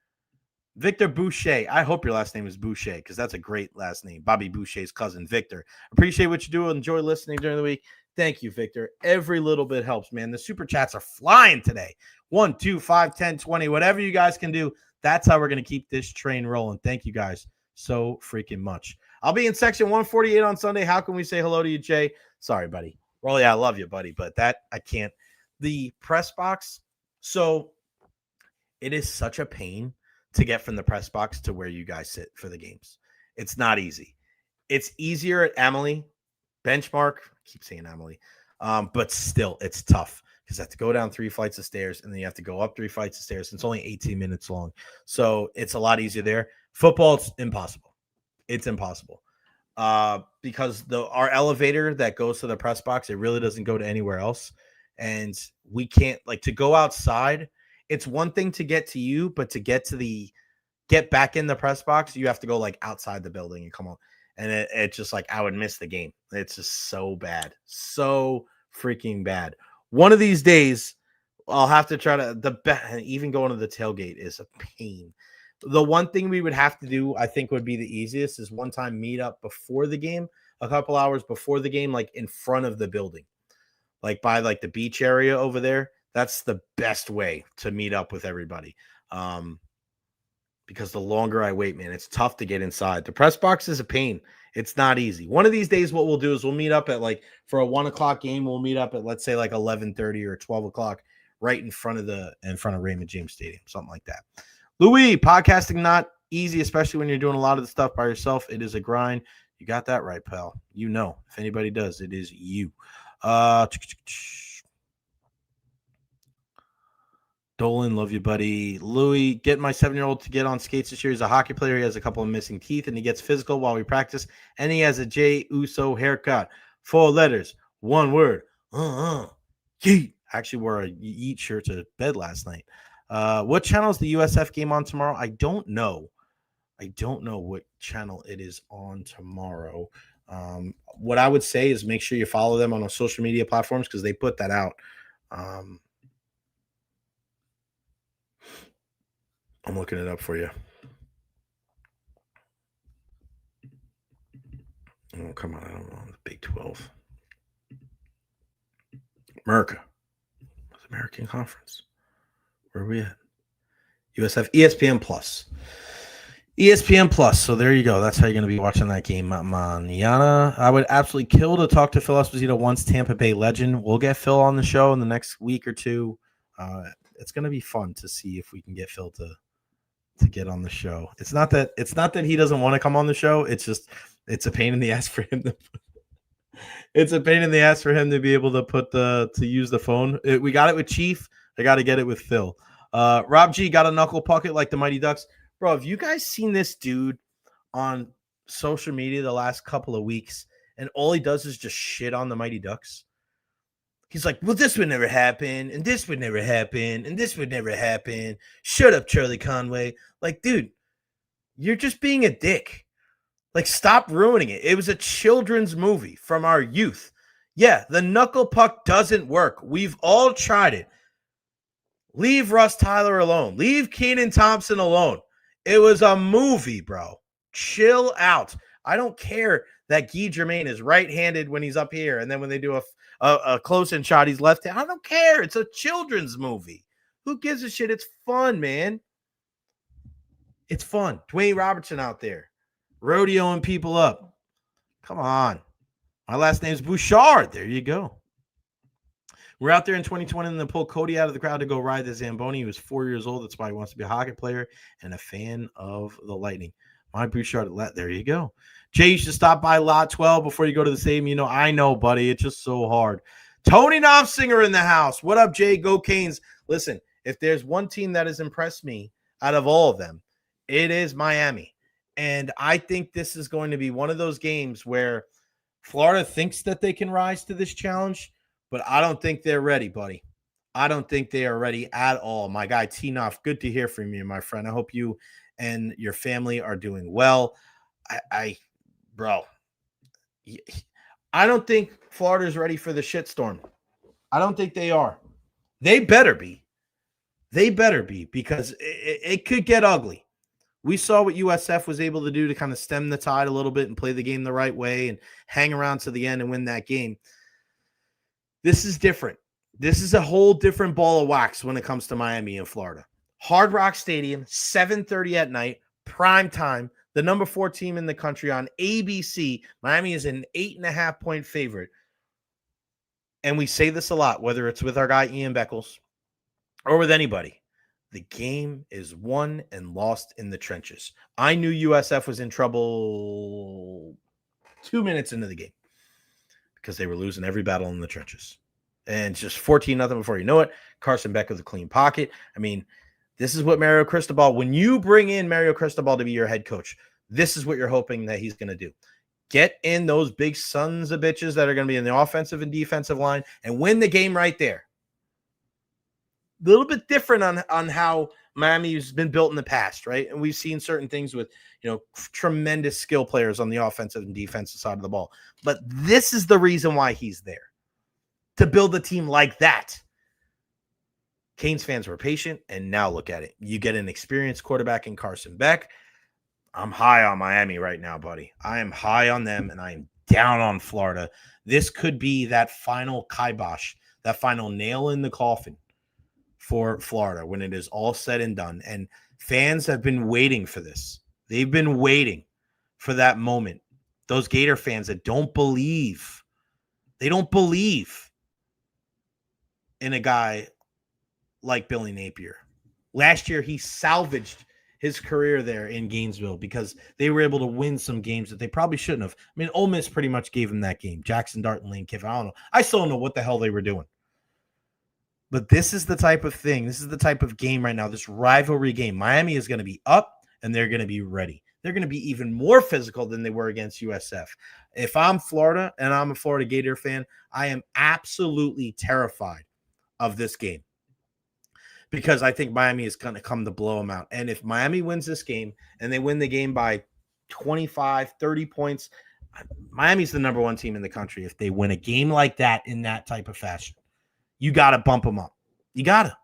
Speaker 2: Victor Boucher. I hope your last name is Boucher because that's a great last name. Bobby Boucher's cousin, Victor. Appreciate what you do. Enjoy listening during the week. Thank you, Victor. Every little bit helps, man. The super chats are flying today. 1, 2, 5, 10, 20, whatever you guys can do. That's how we're going to keep this train rolling. Thank you guys so freaking much. I'll be in section 148 on Sunday. How can we say hello to you, Jay? Sorry, buddy. Well, yeah, I love you, buddy, but that I can't. The press box. So it is such a pain to get from the press box to where you guys sit for the games. It's not easy. It's easier at Emily. Benchmark. I keep saying Emily. But still, it's tough because I have to go down 3 flights of stairs and then you have to go up 3 flights of stairs. It's only 18 minutes long. So it's a lot easier there. Football, it's impossible. It's impossible. Because our elevator that goes to the press box, it really doesn't go to anywhere else. And we can't, like, to go outside. It's one thing to get to you, but to get back in the press box, you have to go like outside the building and come on. And it's just like, I would miss the game. It's just so bad. So freaking bad. One of these days, I'll have to try to, even going to the tailgate is a pain. The one thing we would have to do, I think would be the easiest is one time meet up before the game, a couple hours before the game, like in front of the building, like by like the beach area over there. That's the best way to meet up with everybody. Because the longer I wait, man, it's tough to get inside. The press box is a pain. It's not easy. One of these days, what we'll do is we'll meet up at like for a 1 o'clock game. We'll meet up at, let's say, like 11:30 or 12 o'clock, right in front of Raymond James Stadium, something like that. Louis, podcasting not easy, especially when you're doing a lot of the stuff by yourself. It is a grind. You got that right, pal. You know, if anybody does, it is you. Dolan, love you, buddy. Louis, get my 7-year-old to get on skates this year. He's a hockey player. He has a couple of missing teeth, and he gets physical while we practice. And he has a Jay Uso haircut. 4 letters, 1 word. Yeet. Actually wore a Yeet shirt to bed last night. What channel is the USF game on tomorrow? I don't know. I don't know what channel it is on tomorrow. What I would say is make sure you follow them on the social media platforms because they put that out. I'm looking it up for you. Oh, come on. I don't know. The Big 12. America. American Conference. Where are we at? USF, ESPN Plus. ESPN Plus. So there you go. That's how you're going to be watching that game. Manana. I would absolutely kill to talk to Phil Esposito once, Tampa Bay legend. We'll get Phil on the show in the next week or two. It's going to be fun to see if we can get Phil to get on the show. It's not that he doesn't want to come on the show. It's just it's a pain in the ass for him to be able to use the phone. We got it with Chief. I got to get it with Phil. Rob G got a knuckle puck it like the Mighty Ducks. Bro, have you guys seen this dude on social media the last couple of weeks? And all he does is just shit on the Mighty Ducks. He's like, well, this would never happen, and this would never happen, and this would never happen. Shut up, Charlie Conway. Like, dude, you're just being a dick. Like, stop ruining it. It was a children's movie from our youth. Yeah, the knuckle puck doesn't work. We've all tried it. Leave Russ Tyler alone. Leave Kenan Thompson alone. It was a movie, bro. Chill out. I don't care that Guy Germain is right-handed when he's up here, and then when they do a close-in shot, he's left-handed. I don't care. It's a children's movie. Who gives a shit? It's fun, man. It's fun. Dwayne Robertson out there, rodeoing people up. Come on. My last name's Bouchard. There you go. We're out there in 2020 and then pull Cody out of the crowd to go ride the Zamboni. He was 4 years old. That's why he wants to be a hockey player and a fan of the Lightning. My Bouchard. There you go. Jay, you should stop by Lot 12 before you go to the stadium. You know, I know, buddy. It's just so hard. Tony Knopfsinger in the house. What up, Jay? Go Canes. Listen, if there's one team that has impressed me out of all of them, it is Miami. And I think this is going to be one of those games where Florida thinks that they can rise to this challenge, but I don't think they're ready, buddy. I don't think they are ready at all. My guy, T-Noff, good to hear from you, my friend. I hope you and your family are doing well. Bro, I don't think Florida's ready for the shitstorm. I don't think they are. They better be. They better be, because it could get ugly. We saw what USF was able to do to kind of stem the tide a little bit and play the game the right way and hang around to the end and win that game. This is different. This is a whole different ball of wax when it comes to Miami and Florida. Hard Rock Stadium, 7:30 at night, prime time, the number 4 team in the country on ABC. Miami is an 8.5-point favorite. And we say this a lot, whether it's with our guy Ian Beckles or with anybody. The game is won and lost in the trenches. I knew USF was in trouble 2 minutes into the game because they were losing every battle in the trenches. And it's just 14-0 before you know it. Carson Beck with a clean pocket. I mean, this is what Mario Cristobal, when you bring in Mario Cristobal to be your head coach, this is what you're hoping that he's going to do. Get in those big sons of bitches that are going to be in the offensive and defensive line and win the game right there. A little bit different on how Miami's been built in the past, right? And we've seen certain things with, tremendous skill players on the offensive and defensive side of the ball. But this is the reason why he's there, to build a team like that. Canes fans were patient, and now look at it. You get an experienced quarterback in Carson Beck. I'm high on Miami right now, buddy. I am high on them, and I am down on Florida. This could be that final kibosh, that final nail in the coffin for Florida when it is all said and done. And fans have been waiting for this. They've been waiting for that moment. Those Gator fans that don't believe in a guy like Billy Napier. Last year, he salvaged his career there in Gainesville because they were able to win some games that they probably shouldn't have. I mean, Ole Miss pretty much gave him that game. Jackson Dart and Lane Kiffin. I don't know. I still don't know what the hell they were doing. But this is the type of thing. This is the type of game right now, this rivalry game. Miami is going to be up, and they're going to be ready. They're going to be even more physical than they were against USF. If I'm Florida and I'm a Florida Gator fan, I am absolutely terrified of this game because I think Miami is going to come to blow them out. And if Miami wins this game and they win the game by 25, 30 points, Miami's the number 1 team in the country. If they win a game like that in that type of fashion, you got to bump them up. You got to.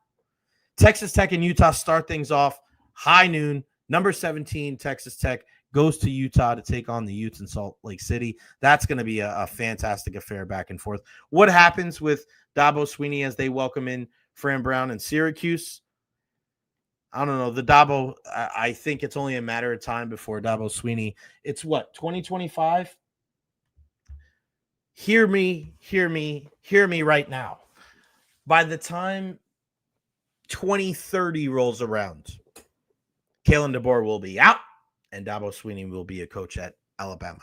Speaker 2: Texas Tech and Utah start things off high noon. Number 17, Texas Tech, goes to Utah to take on the Utes in Salt Lake City. That's going to be a fantastic affair back and forth. What happens with Dabo Swinney as they welcome in Fran Brown and Syracuse? I don't know. The Dabo, I think it's only a matter of time before Dabo Swinney. It's what, 2025? Hear me right now. By the time 2030 rolls around, Kalen DeBoer will be out, and Dabo Swinney will be a coach at Alabama.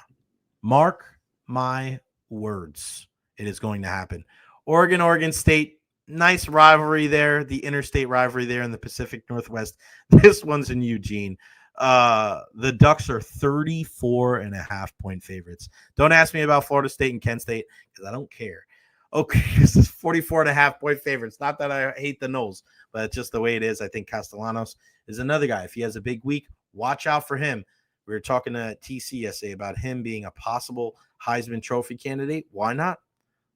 Speaker 2: Mark my words. It is going to happen. Oregon State, nice rivalry there, the interstate rivalry there in the Pacific Northwest. This one's in Eugene. The Ducks are 34.5-point favorites. Don't ask me about Florida State and Kent State because I don't care. Okay, this is 44.5-point favorites. Not that I hate the Knowles, but it's just the way it is. I think Castellanos is another guy. If he has a big week, watch out for him. We were talking to TC yesterday about him being a possible Heisman Trophy candidate. Why not?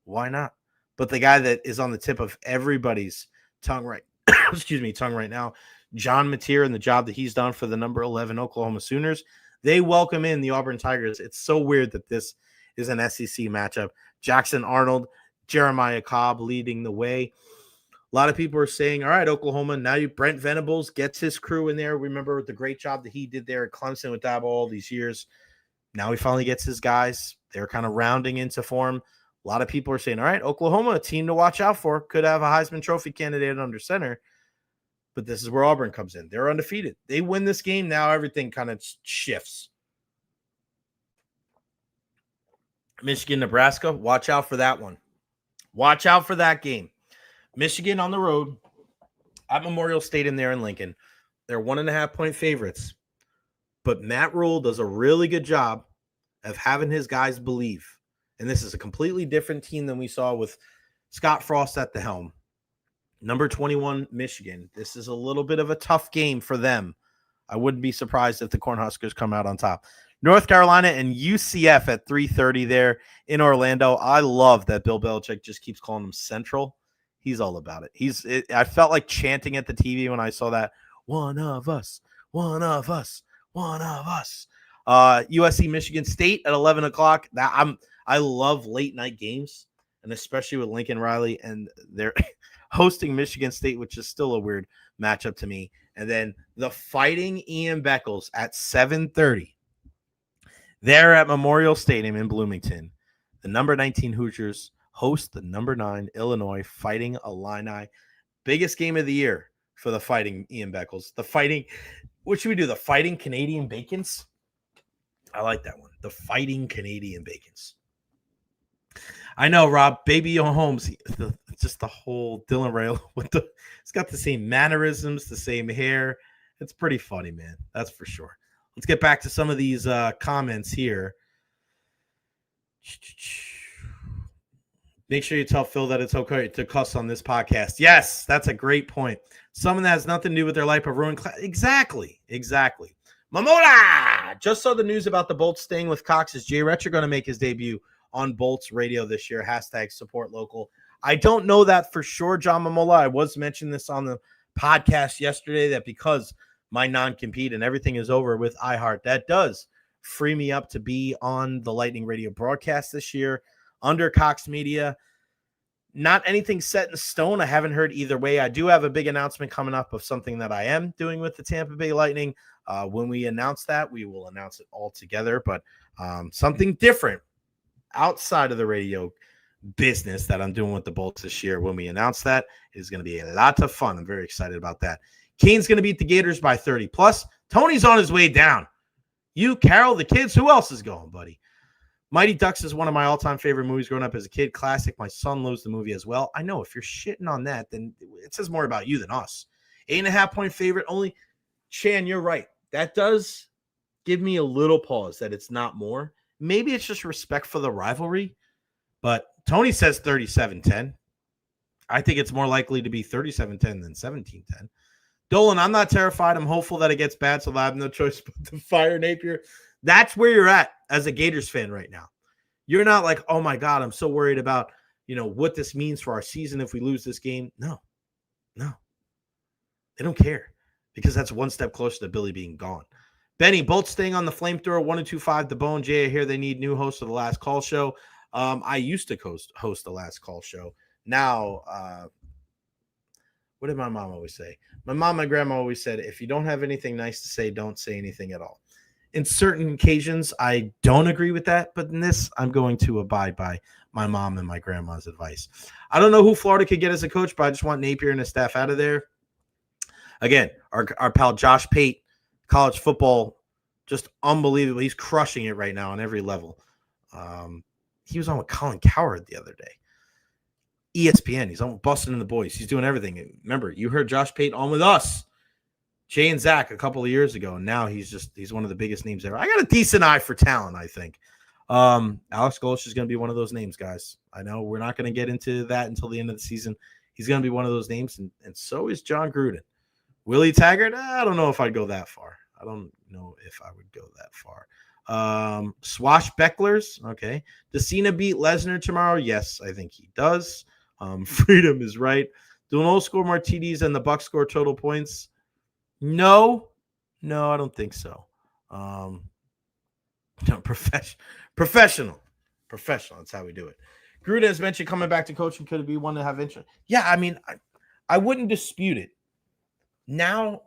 Speaker 2: Why not? But the guy that is on the tip of everybody's tongue right now, John Mateer, and the job that he's done for the number 11 Oklahoma Sooners. They welcome in the Auburn Tigers. It's so weird that this is an SEC matchup. Jackson Arnold, Jeremiah Cobb leading the way. A lot of people are saying, all right, Oklahoma, now Brent Venables gets his crew in there. Remember the great job that he did there at Clemson with Dabo all these years. Now he finally gets his guys. They're kind of rounding into form. A lot of people are saying, all right, Oklahoma, a team to watch out for. Could have a Heisman Trophy candidate under center. But this is where Auburn comes in. They're undefeated. They win this game. Now everything kind of shifts. Michigan, Nebraska, watch out for that one. Watch out for that game. Michigan on the road at Memorial Stadium there in Lincoln. They're 1.5-point favorites. But Matt Rule does a really good job of having his guys believe. And this is a completely different team than we saw with Scott Frost at the helm. Number 21, Michigan. This is a little bit of a tough game for them. I wouldn't be surprised if the Cornhuskers come out on top. North Carolina and UCF at 3:30 there in Orlando. I love that Bill Belichick just keeps calling them Central. He's all about it. I felt like chanting at the TV when I saw that. One of us, one of us, one of us. USC Michigan State at 11 o'clock. I love late night games, and especially with Lincoln Riley, and they're hosting Michigan State, which is still a weird matchup to me. And then the Fighting Ian Beckles at 7:30. They're at Memorial Stadium in Bloomington. The number 19 Hoosiers host the number 9 Illinois Fighting Illini. Biggest game of the year for the Fighting Ian Beckles. What should we do? The Fighting Canadian Bacons? I like that one. The Fighting Canadian Bacons. I know, Rob. Baby Holmes, just the whole Dylan Rail it's got the same mannerisms, the same hair. It's pretty funny, man. That's for sure. Let's get back to some of these comments here. Make sure you tell Phil that it's okay to cuss on this podcast. Yes, that's a great point. Someone that has nothing to do with their life, but ruined class. Exactly. Mamola! Just saw the news about the Bolts staying with Cox. Is Jay Recher going to make his debut on Bolts Radio this year? # support local. I don't know that for sure, John Mamola. I was mentioning this on the podcast yesterday that because my non-compete and everything is over with iHeart, that does free me up to be on the Lightning Radio broadcast this year under Cox Media. Not anything set in stone. I haven't heard either way. I do have a big announcement coming up of something that I am doing with the Tampa Bay Lightning. When we announce that, we will announce it all together, but something different outside of the radio business that I'm doing with the Bolts this year. When we announce that, is going to be a lot of fun. I'm very excited about that. Kane's going to beat the Gators by 30 plus. Tony's on his way down. You, Carol, the kids, who else is going, buddy? Mighty Ducks is one of my all-time favorite movies growing up as a kid. Classic. My son loves the movie as well. I know if you're shitting on that, then it says more about you than us. 8.5-point favorite only. Chan, you're right. That does give me a little pause that it's not more. Maybe it's just respect for the rivalry, but Tony says 37-10. I think it's more likely to be 37-10 than 17-10. Dolan, I'm not terrified. I'm hopeful that it gets bad, so I have no choice but to fire Napier. That's where you're at as a Gators fan right now. You're not like, oh my God, I'm so worried about, what this means for our season if we lose this game. No. They don't care because that's one step closer to Billy being gone. Benny, both staying on the flamethrower, 1-2-5 the bone. Jay, I hear they need new hosts of the Last Call show. I used to host the Last Call show. Now, what did my mom always say? My mom and grandma always said, if you don't have anything nice to say, don't say anything at all. In certain occasions, I don't agree with that, but in this, I'm going to abide by my mom and my grandma's advice. I don't know who Florida could get as a coach, but I just want Napier and his staff out of there. Again, our pal Josh Pate, college football, just unbelievable. He's crushing it right now on every level. He was on with Colin Cowherd the other day. ESPN, he's on Busting in the Boys. He's doing everything. Remember, you heard Josh Pate on with us, Jay and Zach, a couple of years ago, and now he's one of the biggest names ever. I got a decent eye for talent, I think. Alex Golch is going to be one of those names, guys. I know we're not going to get into that until the end of the season. He's going to be one of those names, and so is John Gruden. Willie Taggart, I don't know if I'd go that far. I don't know if I would go that far. Swashbucklers, okay. Does Cena beat Lesnar tomorrow? Yes, I think he does. Freedom is right. Do an old score more TDs and the Bucs score total points? No, I don't think so. Professional. That's how we do it. Gruden has mentioned coming back to coaching. Could it be one to have interest? Yeah, I mean, I wouldn't dispute it. Now,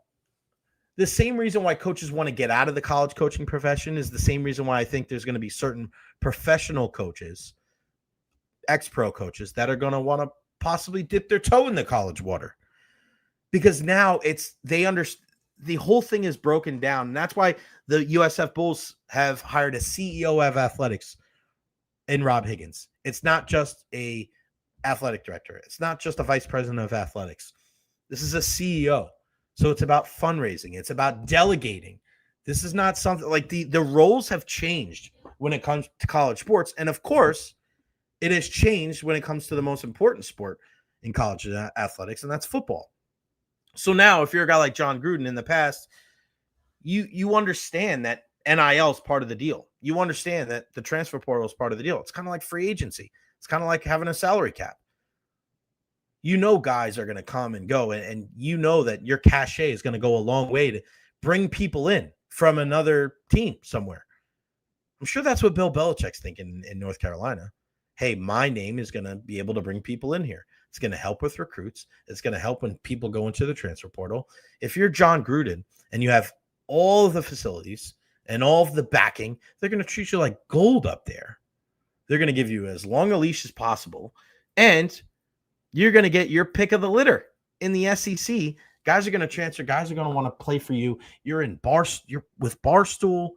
Speaker 2: the same reason why coaches want to get out of the college coaching profession is the same reason why I think there's going to be certain professional coaches, ex-pro coaches, that are going to want to possibly dip their toe in the college water. Because now they understand the whole thing is broken down. And that's why the USF Bulls have hired a CEO of athletics in Rob Higgins. It's not just a athletic director. It's not just a vice president of athletics. This is a CEO. So it's about fundraising. It's about delegating. This is not something like the roles have changed when it comes to college sports. And of course, it has changed when it comes to the most important sport in college athletics, and that's football. So now if you're a guy like John Gruden in the past, you understand that NIL is part of the deal. You understand that the transfer portal is part of the deal. It's kind of like free agency. It's kind of like having a salary cap. You know guys are going to come and go, and you know that your cachet is going to go a long way to bring people in from another team somewhere. I'm sure that's what Bill Belichick's thinking in North Carolina. Hey, my name is going to be able to bring people in here. It's going to help with recruits. It's going to help when people go into the transfer portal. If you're John Gruden and you have all of the facilities and all of the backing, they're going to treat you like gold up there. They're going to give you as long a leash as possible, and you're going to get your pick of the litter in the SEC. Guys are going to transfer. Guys are going to want to play for you. You're with Barstool.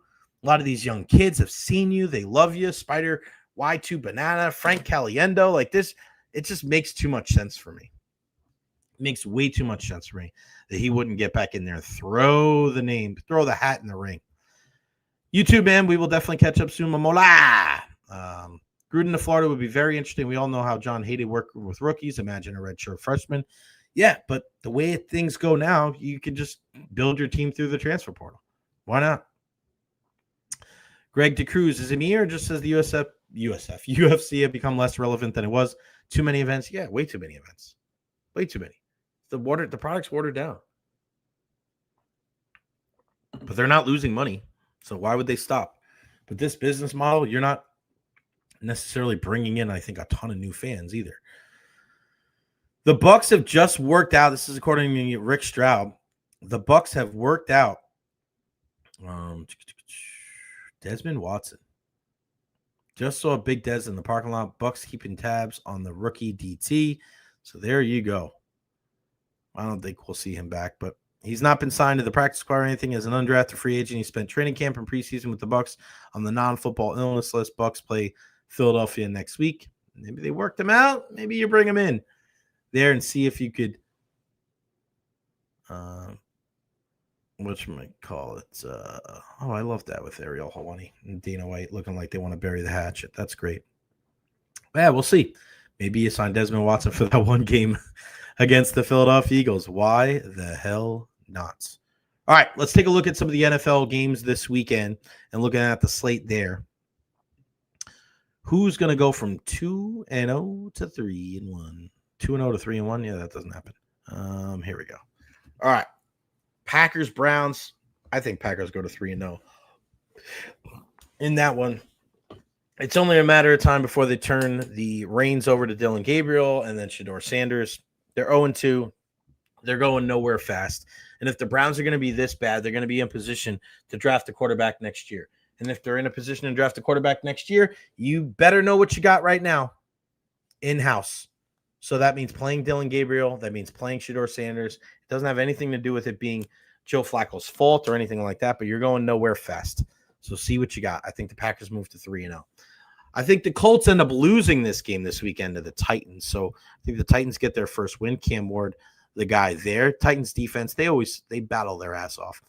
Speaker 2: A lot of these young kids have seen you. They love you. Spider Y2 Banana, Frank Caliendo, like this. It just makes too much sense for me. It makes way too much sense for me that he wouldn't get back in there and throw the hat in the ring. You too, man. We will definitely catch up soon. Mamola. Gruden to Florida would be very interesting. We all know how John hated working with rookies. Imagine a redshirt freshman. Yeah, but the way things go now, you can just build your team through the transfer portal. Why not? Greg DeCruz, is it me or just says the UFC have become less relevant than it was? Too many events? Yeah, way too many events. Way too many. The product's watered down. But they're not losing money. So why would they stop? But this business model, you're not necessarily bringing in, I think, a ton of new fans either. The Bucs have just worked out. This is according to Rick Stroud. The Bucs have worked out Desmond Watson. Just saw a big Des in the parking lot. Bucs keeping tabs on the rookie DT. So there you go. I don't think we'll see him back, but he's not been signed to the practice squad or anything as an undrafted free agent. He spent training camp and preseason with the Bucs on the non-football illness list. Bucs play Philadelphia next week. Maybe they worked him out. Maybe you bring him in there and see if you could whatchamacallit? I love that with Ariel Helwani and Dana White looking like they want to bury the hatchet. That's great. Yeah, we'll see. Maybe you sign Desmond Watson for that one game against the Philadelphia Eagles. Why the hell not? All right, let's take a look at some of the NFL games this weekend and looking at the slate there. Who's going to go from 2-0 to 3-1? 2-0 to 3-1? Yeah, that doesn't happen. Here we go. All right. Packers, Browns. I think Packers go to 3-0. In that one, it's only a matter of time before they turn the reins over to Dylan Gabriel and then Shedeur Sanders. They're 0-2. They're going nowhere fast. And if the Browns are going to be this bad, they're going to be in position to draft a quarterback next year. And if they're in a position to draft a quarterback next year, you better know what you got right now in-house. So that means playing Dylan Gabriel. That means playing Shedeur Sanders. It doesn't have anything to do with it being Joe Flacco's fault or anything like that, but you're going nowhere fast. So see what you got. I think the Packers move to 3-0. I think the Colts end up losing this game this weekend to the Titans. So I think the Titans get their first win. Cam Ward, the guy there. Titans defense, they battle their ass off.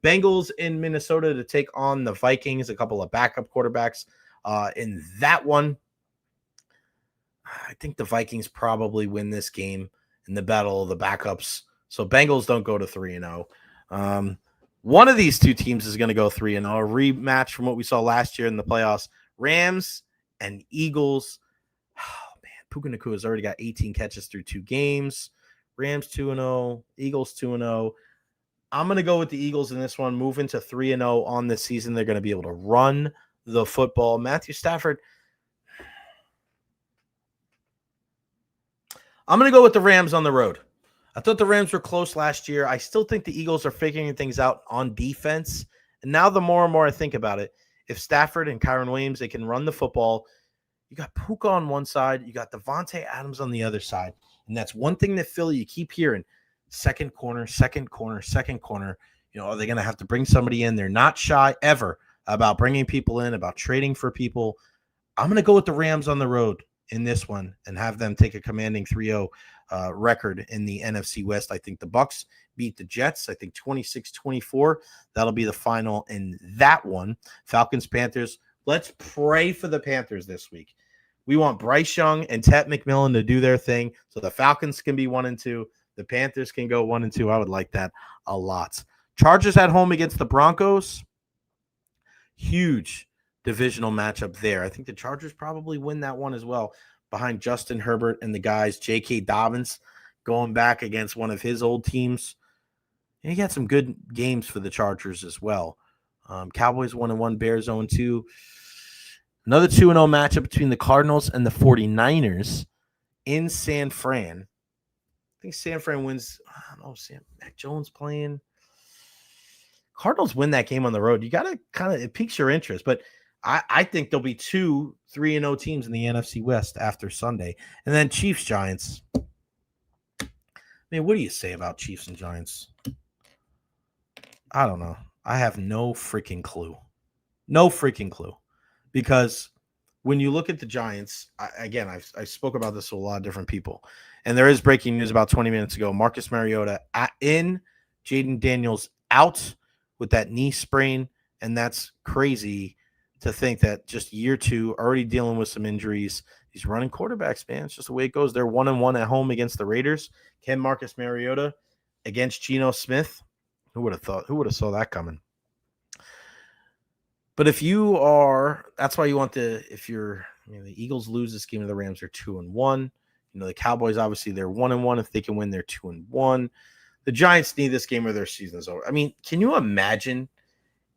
Speaker 2: Bengals in Minnesota to take on the Vikings, a couple of backup quarterbacks. In that one, I think the Vikings probably win this game in the battle of the backups. So Bengals don't go to 3-0. One of these two teams is going to go 3-0. A rematch from what we saw last year in the playoffs. Rams and Eagles. Oh, man. Puka Nacua has already got 18 catches through 2 games. Rams 2-0. Eagles 2-0. I'm going to go with the Eagles in this one. Move into 3-0 on this season. They're going to be able to run the football. Matthew Stafford. I'm going to go with the Rams on the road. I thought the Rams were close last year. I still think the Eagles are figuring things out on defense. And now the more and more I think about it, if Stafford and Kyron Williams, they can run the football, you got Puka on one side, you got Devontae Adams on the other side. And that's one thing that Philly, you keep hearing, second corner, second corner, second corner. You know, are they going to have to bring somebody in? They're not shy ever about bringing people in, about trading for people. I'm going to go with the Rams on the road in this one and have them take a commanding 3-0 record in the NFC West. I think the Bucs beat the Jets. I think 26-24. That'll be the final in that one. Falcons-Panthers. Let's pray for the Panthers this week. We want Bryce Young and Tet McMillan to do their thing so the Falcons can be 1-2. The Panthers can go 1-2. I would like that a lot. Chargers at home against the Broncos. Huge divisional matchup there. I think the Chargers probably win that one as well, behind Justin Herbert and the guys, J.K. Dobbins, going back against one of his old teams. And he got some good games for the Chargers as well. Cowboys 1-1, Bears 0-2. Another 2-0 matchup between the Cardinals and the 49ers in San Fran. I think San Fran wins. I don't know, Mac Jones playing. Cardinals win that game on the road. You got to it piques your interest. But I think there'll be 2 3-0 teams in the NFC West after Sunday. And then Chiefs, Giants. Man, what do you say about Chiefs and Giants? I don't know. I have no freaking clue. No freaking clue. Because when you look at the Giants, I spoke about this to a lot of different people. And there is breaking news about 20 minutes ago. Marcus Mariota in, Jaden Daniels out with that knee sprain. And that's crazy to think that just year 2, already dealing with some injuries. He's running quarterbacks, man. It's just the way it goes. They're 1-1 at home against the Raiders. Can Marcus Mariota against Geno Smith? Who would have thought? Who would have saw that coming? But if you are, that's why you want the Eagles lose this game to the Rams, they're 2-1. The Cowboys, obviously, they're 1-1. If they can win, they're 2-1. The Giants need this game or their season's over. I mean, can you imagine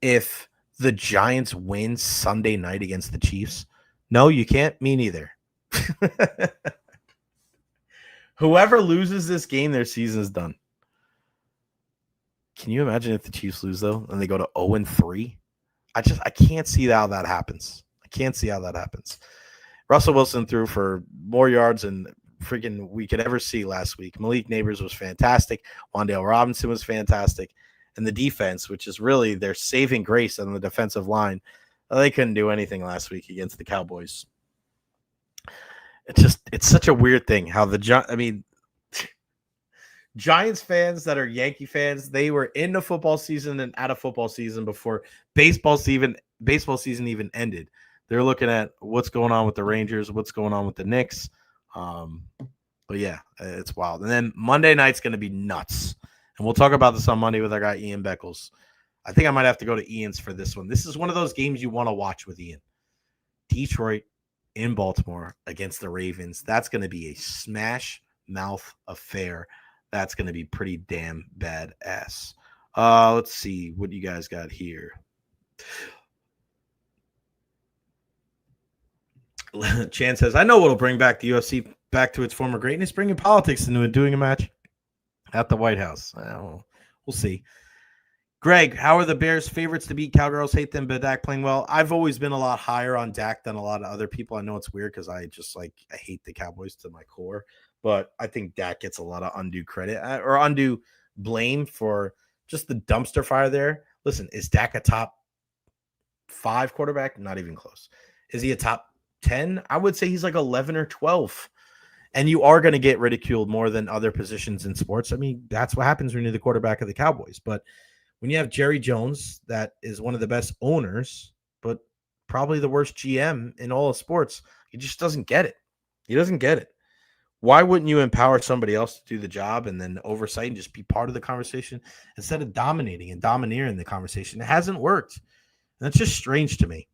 Speaker 2: if the Giants win Sunday night against the Chiefs? No, you can't. Me neither. Whoever loses this game, their season is done. Can you imagine if the Chiefs lose, though, and they go to 0-3? I can't see how that happens. I can't see how that happens. Russell Wilson threw for more yards than freaking we could ever see last week. Malik Neighbors was fantastic. Wan'Dale Robinson was fantastic. And the defense, which is really their saving grace on the defensive line, they couldn't do anything last week against the Cowboys. It's such a weird thing how Giants fans that are Yankee fans, they were in the football season and out of football season before baseball season even ended. They're looking at what's going on with the Rangers, what's going on with the Knicks. But yeah, it's wild. And then Monday night's going to be nuts. And we'll talk about this on Monday with our guy Ian Beckles. I think I might have to go to Ian's for this one. This is one of those games you want to watch with Ian. Detroit in Baltimore against the Ravens. That's going to be a smash mouth affair. That's going to be pretty damn badass. Let's see what you guys got here. Chan says, I know what'll bring back the UFC back to its former greatness, bringing politics into it, doing a match at the White House. We'll see. Greg, how are the Bears favorites to beat? Cowgirls hate them, but Dak playing well. I've always been a lot higher on Dak than a lot of other people. I know it's weird because I hate the Cowboys to my core, but I think Dak gets a lot of undue credit or undue blame for just the dumpster fire there. Listen, is Dak a top 5 quarterback? Not even close. Is he a top 10? I would say he's like 11 or 12. And you are going to get ridiculed more than other positions in sports. I mean, that's what happens when you're the quarterback of the Cowboys. But when you have Jerry Jones, that is one of the best owners, but probably the worst GM in all of sports. He just doesn't get it. He doesn't get it. Why wouldn't you empower somebody else to do the job and then oversight and just be part of the conversation instead of dominating and domineering the conversation? It hasn't worked. And that's just strange to me.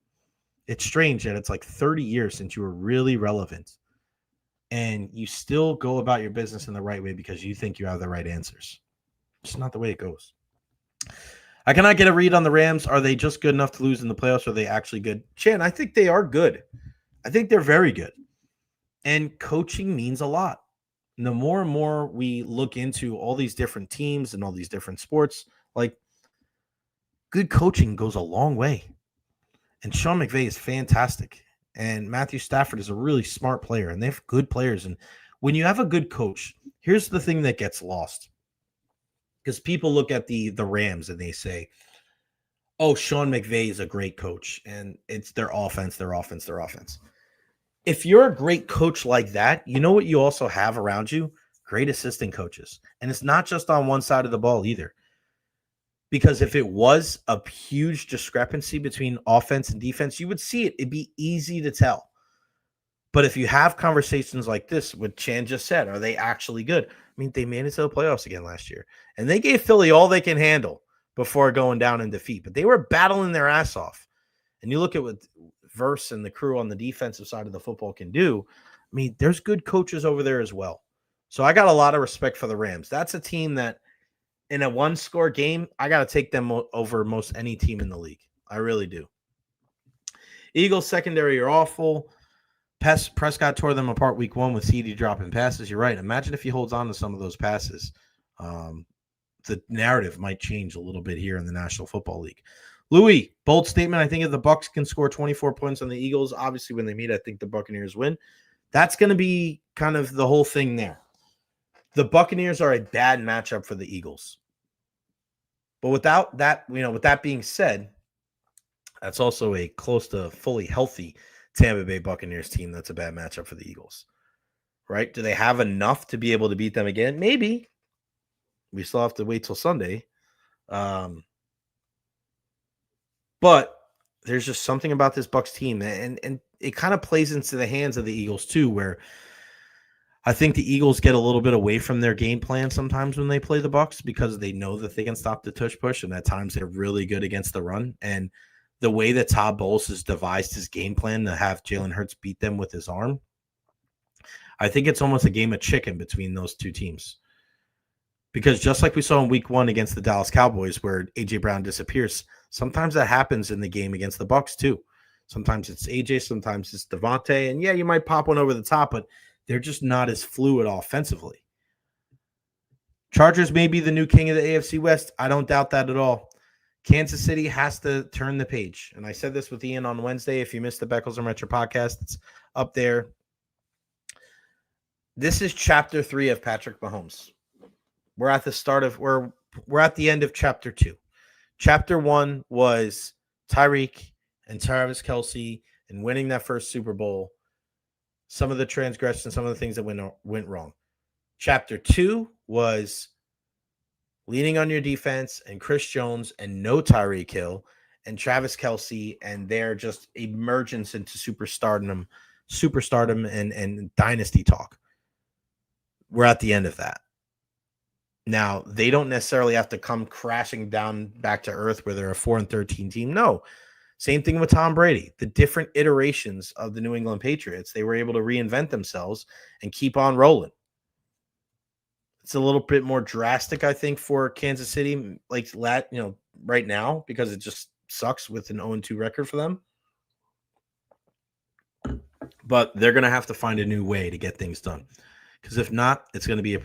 Speaker 2: It's strange that it's like 30 years since you were really relevant and you still go about your business in the right way because you think you have the right answers. It's not the way it goes. I cannot get a read on the Rams. Are they just good enough to lose in the playoffs? Or are they actually good? Chan, I think they are good. I think they're very good. And coaching means a lot. And the more and more we look into all these different teams and all these different sports, like good coaching goes a long way. And Sean McVay is fantastic. And Matthew Stafford is a really smart player. And they have good players. And when you have a good coach, here's the thing that gets lost. Because people look at the Rams and they say, oh, Sean McVay is a great coach. And it's their offense. If you're a great coach like that, you know what you also have around you? Great assistant coaches. And it's not just on one side of the ball either. Because if it was a huge discrepancy between offense and defense, you would see it. It'd be easy to tell. But if you have conversations like this, what Chan just said, are they actually good? I mean, they made it to the playoffs again last year. And they gave Philly all they can handle before going down in defeat. But they were battling their ass off. And you look at what Verse and the crew on the defensive side of the football can do. I mean, there's good coaches over there as well. So I got a lot of respect for the Rams. That's a team that in a one-score game, I got to take them over most any team in the league. I really do. Eagles secondary are awful. Prescott tore them apart week 1 with CD dropping passes. You're right. Imagine if he holds on to some of those passes. The narrative might change a little bit here in the National Football League. Louis, bold statement. I think if the Bucs can score 24 points on the Eagles, obviously when they meet, I think the Buccaneers win. That's going to be kind of the whole thing there. The Buccaneers are a bad matchup for the Eagles. But without that, with that being said, that's also a close to fully healthy Tampa Bay Buccaneers team that's a bad matchup for the Eagles. Right? Do they have enough to be able to beat them again? Maybe. We still have to wait till Sunday. But there's just something about this Bucs team, and it kind of plays into the hands of the Eagles too, where I think the Eagles get a little bit away from their game plan sometimes when they play the Bucs because they know that they can stop the tush push, and at times they're really good against the run. And the way that Todd Bowles has devised his game plan to have Jalen Hurts beat them with his arm, I think it's almost a game of chicken between those two teams. Because just like we saw in week 1 against the Dallas Cowboys where A.J. Brown disappears, sometimes that happens in the game against the Bucs too. Sometimes it's A.J., sometimes it's Devontae. And yeah, you might pop one over the top, but they're just not as fluid offensively. Chargers may be the new king of the AFC West. I don't doubt that at all. Kansas City has to turn the page. And I said this with Ian on Wednesday. If you missed the Beckles and Recher podcast, it's up there. This is chapter 3 of Patrick Mahomes. We're at the end of chapter 2. Chapter 1 was Tyreek and Travis Kelce and winning that first Super Bowl. Some of the transgressions, some of the things that went wrong. Chapter 2 was leaning on your defense and Chris Jones and no Tyreek Hill and Travis Kelce and their just emergence into superstardom and dynasty talk. We're at the end of that. Now, they don't necessarily have to come crashing down back to earth where they're a 4-13 team. No. Same thing with Tom Brady. The different iterations of the New England Patriots, they were able to reinvent themselves and keep on rolling. It's a little bit more drastic, I think, for Kansas City, right now, because it just sucks with an 0-2 record for them. But they're going to have to find a new way to get things done. Because if not, it's going to be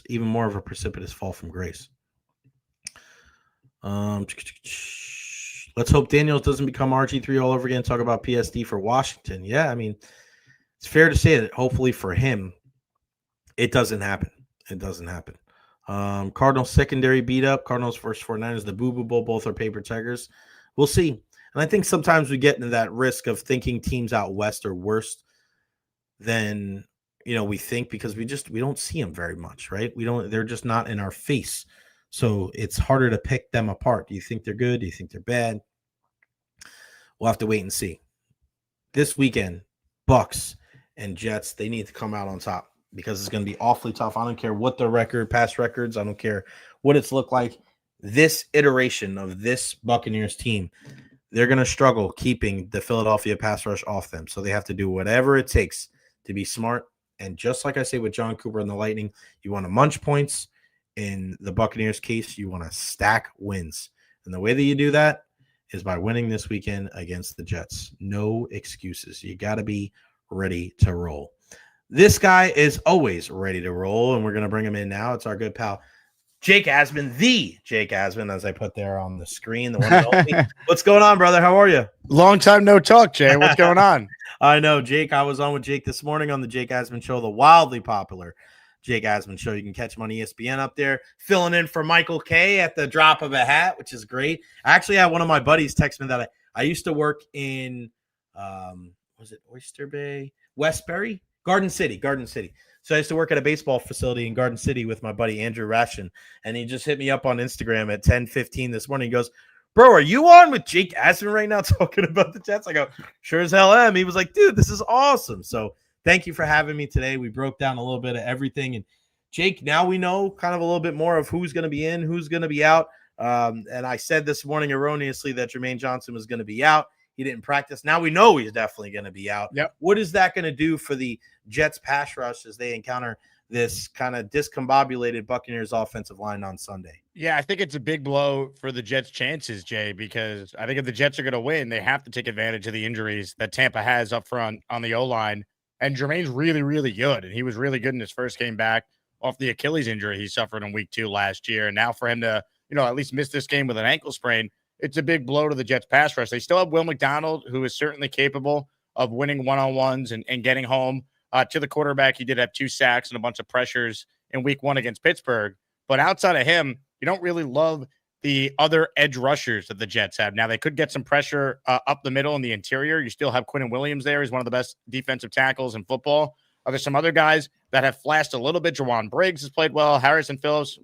Speaker 2: even more of a precipitous fall from grace. Let's hope Daniels doesn't become RG3 all over again. Talk about PSD for Washington. Yeah, I mean, it's fair to say that hopefully for him, it doesn't happen. Cardinals secondary beat up. Cardinals first 49ers, the Boo Boo Bowl. Both are paper tigers. We'll see. And I think sometimes we get into that risk of thinking teams out west are worse than we think because we don't see them very much, right? They're just not in our face. So it's harder to pick them apart. Do you think they're good? Do you think they're bad? We'll have to wait and see. this weekend, Bucks and Jets, they need to come out on top because it's going to be awfully tough. I don't care what the past records, I don't care what it's looked like. This iteration of this Buccaneers team, they're going to struggle keeping the Philadelphia pass rush off them. So they have to do whatever it takes to be smart. And just like I say with John Cooper and the Lightning, you want to munch points. In the Buccaneers case, you want to stack wins. And the way that you do that is by winning this weekend against the Jets. No excuses. You got to be ready to roll. This guy is always ready to roll, and we're going to bring him in now. It's our good pal, Jake Asman, the Jake Asman, as I put there on the screen. The one and only. What's going on, brother? How are you?
Speaker 3: Long time no talk, Jay. What's going on?
Speaker 2: I know, Jake. I was on with Jake this morning on the Jake Asman Show, the wildly popular Jake Asman Show. You can catch him on ESPN up there, filling in for Michael K at the drop of a hat, which is great. I actually had one of my buddies text me that I used to work in, was it Oyster Bay? Westbury? Garden City. So I used to work at a baseball facility in Garden City with my buddy Andrew Ration, and he just hit me up on Instagram at 10:15 this morning. He goes, "Bro, are you on with Jake Asman right now talking about the Jets?" I go, "Sure as hell am." He was like, "Dude, this is awesome." So thank you for having me today. We broke down a little bit of everything. And Jake, now we know kind of a little bit more of who's going to be in, who's going to be out. And I said this morning erroneously that Jermaine Johnson was going to be out. He didn't practice. Now we know he's definitely going to be out.
Speaker 3: Yep.
Speaker 2: What is that going to do for the Jets pass rush as they encounter this kind of discombobulated Buccaneers offensive line on Sunday?
Speaker 3: Yeah, I think it's a big blow for the Jets' chances, Jay, because I think if the Jets are going to win, they have to take advantage of the injuries that Tampa has up front on the O-line. And Jermaine's really, really good. And he was really good in his first game back off the Achilles injury he suffered in week 2 last year. And now for him to, at least miss this game with an ankle sprain, it's a big blow to the Jets pass rush. They still have Will McDonald, who is certainly capable of winning one-on-ones and getting home to the quarterback. He did have 2 sacks and a bunch of pressures in week 1 against Pittsburgh. But outside of him, you don't really love the other edge rushers that the Jets have. Now, they could get some pressure up the middle in the interior. You still have Quinnen Williams there. He's one of the best defensive tackles in football. There's some other guys that have flashed a little bit. Jawan Briggs has played well. Harrison Phillips,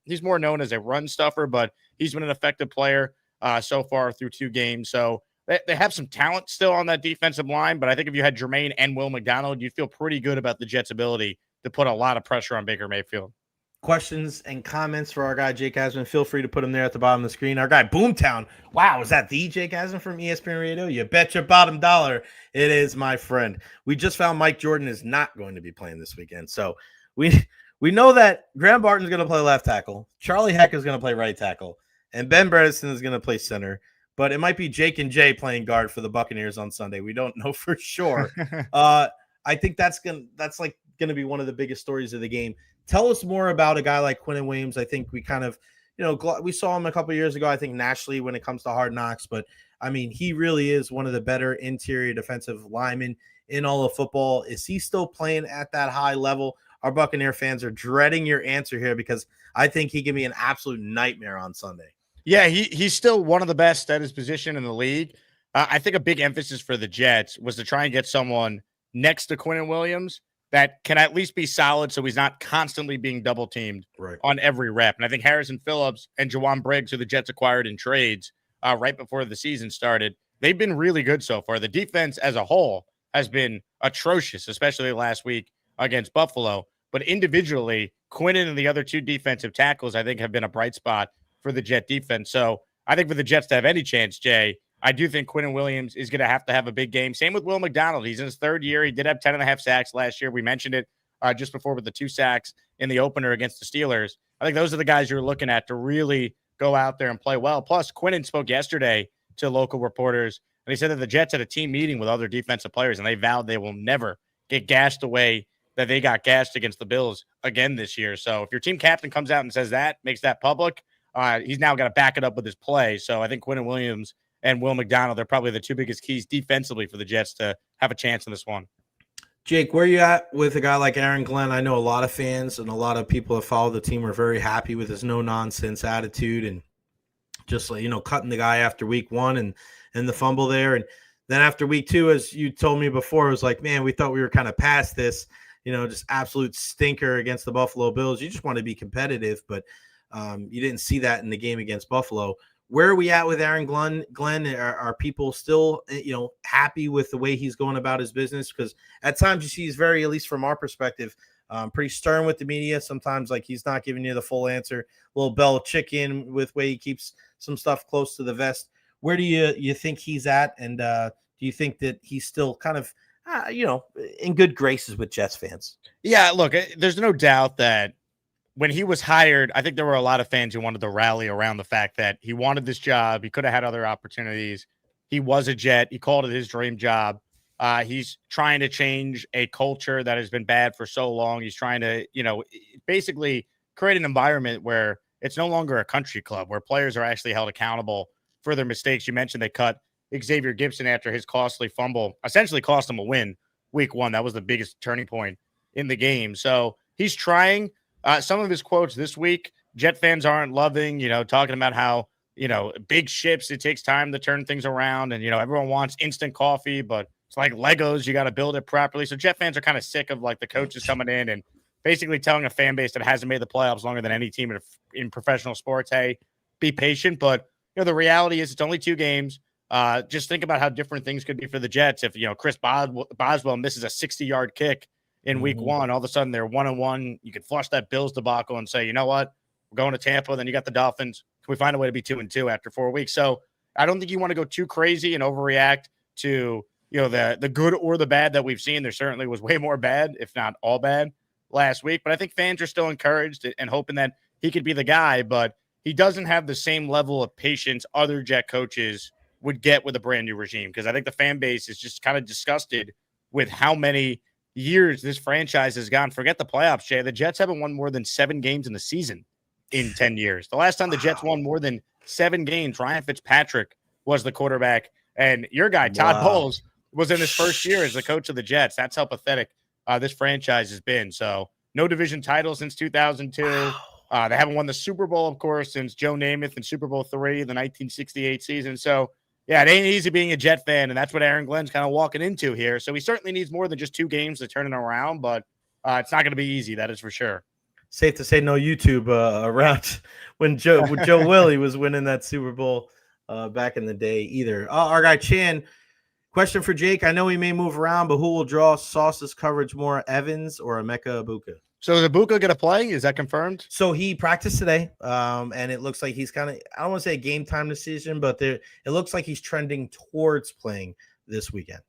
Speaker 3: he's more known as a run stuffer, but he's been an effective player so far through 2 games. So they have some talent still on that defensive line, but I think if you had Jermaine and Will McDonald, you'd feel pretty good about the Jets' ability to put a lot of pressure on Baker Mayfield.
Speaker 2: Questions and comments for our guy, Jake Asman, feel free to put them there at the bottom of the screen. Our guy, Boomtown. Wow, is that the Jake Asman from ESPN Radio? You bet your bottom dollar it is, my friend. We just found Mike Jordan is not going to be playing this weekend. So we know that Graham Barton's going to play left tackle, Charlie Heck is going to play right tackle, and Ben Bredesen is going to play center. But it might be Jake and Jay playing guard for the Buccaneers on Sunday. We don't know for sure. I think that's going to be one of the biggest stories of the game. Tell us more about a guy like Quinnen Williams. I think we kind of, we saw him a couple of years ago, I think nationally when it comes to Hard Knocks. But, I mean, he really is one of the better interior defensive linemen in all of football. Is he still playing at that high level? Our Buccaneer fans are dreading your answer here because I think he can be an absolute nightmare on Sunday.
Speaker 3: Yeah, he's still one of the best at his position in the league. I think a big emphasis for the Jets was to try and get someone next to Quinnen Williams that can at least be solid so he's not constantly being double-teamed on every rep. And I think Harrison Phillips and Jawan Briggs, who the Jets acquired in trades right before the season started, they've been really good so far. The defense as a whole has been atrocious, especially last week against Buffalo. But individually, Quinnen and the other 2 defensive tackles, I think, have been a bright spot for the Jet defense. So I think for the Jets to have any chance, Jay, I do think Quinnen Williams is going to have a big game. Same with Will McDonald. He's in his 3rd year. He did have 10.5 sacks last year. We mentioned it just before with the 2 sacks in the opener against the Steelers. I think those are the guys you're looking at to really go out there and play well. Plus, Quinnen spoke yesterday to local reporters, and he said that the Jets had a team meeting with other defensive players, and they vowed they will never get gashed the way that they got gashed against the Bills again this year. So if your team captain comes out and says that, makes that public, he's now got to back it up with his play. So I think Quinnen Williams and Will McDonald, they're probably the 2 biggest keys defensively for the Jets to have a chance in this one.
Speaker 2: Jake, where are you at with a guy like Aaron Glenn? I know a lot of fans and a lot of people that follow the team are very happy with his no-nonsense attitude and just, cutting the guy after week 1 and the fumble there. And then after week 2, as you told me before, it was like, man, we thought we were kind of past this, just absolute stinker against the Buffalo Bills. You just want to be competitive, but you didn't see that in the game against Buffalo. where are we at with Aaron Glenn? Are people still, happy with the way he's going about his business? Because at times you see he's very, at least from our perspective, pretty stern with the media. Sometimes like he's not giving you the full answer. A little bell chicken with way he keeps some stuff close to the vest. Where do you think he's at? And do you think that he's still kind of, in good graces with Jets fans?
Speaker 3: Yeah, look, there's no doubt that when he was hired, I think there were a lot of fans who wanted to rally around the fact that he wanted this job. He could have had other opportunities. He was a Jet. He called it his dream job. He's trying to change a culture that has been bad for so long. He's trying to, basically create an environment where it's no longer a country club, where players are actually held accountable for their mistakes. You mentioned they cut Xavier Gibson after his costly fumble, essentially cost him a win week 1. That was the biggest turning point in the game. So he's trying. Some of his quotes this week, Jet fans aren't loving, talking about how, big ships, it takes time to turn things around. And, everyone wants instant coffee, but it's like Legos. You got to build it properly. So Jet fans are kind of sick of like the coaches coming in and basically telling a fan base that hasn't made the playoffs longer than any team in professional sports, hey, be patient. But, the reality is it's only 2 games. Just think about how different things could be for the Jets. If, Chris Boswell misses a 60-yard kick in week 1, all of a sudden they're 1-1. You could flush that Bills debacle and say, you know what, we're going to Tampa. Then you got the Dolphins. Can we find a way to be 2-2 after 4 weeks? So I don't think you want to go too crazy and overreact to, the good or the bad that we've seen. There certainly was way more bad, if not all bad, last week. But I think fans are still encouraged and hoping that he could be the guy. But he doesn't have the same level of patience other Jet coaches would get with a brand new regime, because I think the fan base is just kind of disgusted with how many years this franchise has gone. Forget the playoffs, Jay. The Jets haven't won more than 7 games in the season in 10 years. The last time the Jets won more than 7 games, Ryan Fitzpatrick was the quarterback. And your guy, Todd Bowles, was in his first year as the coach of the Jets. That's how pathetic this franchise has been. So no division title since 2002. They haven't won the Super Bowl, of course, since Joe Namath in Super Bowl III, the 1968 season. So yeah, it ain't easy being a Jet fan, and that's what Aaron Glenn's kind of walking into here. So he certainly needs more than just 2 games to turn it around, but it's not going to be easy. That is for sure.
Speaker 2: Safe to say no YouTube around when Joe Willie was winning that Super Bowl back in the day either. Our guy Chan, question for Jake. I know he may move around, but who will draw Sauce's coverage more, Evans or Emeka Egbuka?
Speaker 3: So is Egbuka going to play? Is that confirmed?
Speaker 2: So he practiced today, and it looks like he's kind of, I don't want to say a game time decision, but it looks like he's trending towards playing this weekend.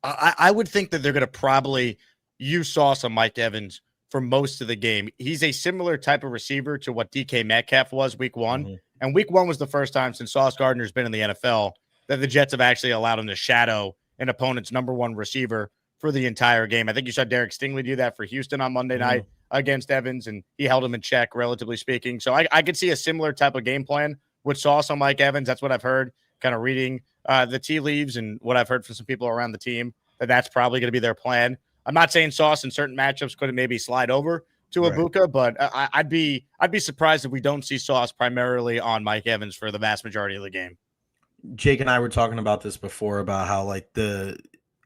Speaker 3: I would think that they're going to probably use Sauce on Mike Evans for most of the game. He's a similar type of receiver to what DK Metcalf was week 1. Mm-hmm. And week 1 was the first time since Sauce Gardner's been in the NFL that the Jets have actually allowed him to shadow an opponent's number 1 receiver for the entire game. I think you saw Derek Stingley do that for Houston on Monday night against Evans, and he held him in check, relatively speaking. So I could see a similar type of game plan with Sauce on Mike Evans. That's what I've heard, kind of reading the tea leaves and what I've heard from some people around the team, that's probably going to be their plan. I'm not saying Sauce in certain matchups could maybe slide over to Egbuka, but I'd be surprised if we don't see Sauce primarily on Mike Evans for the vast majority of the game.
Speaker 2: Jake and I were talking about this before, about how like the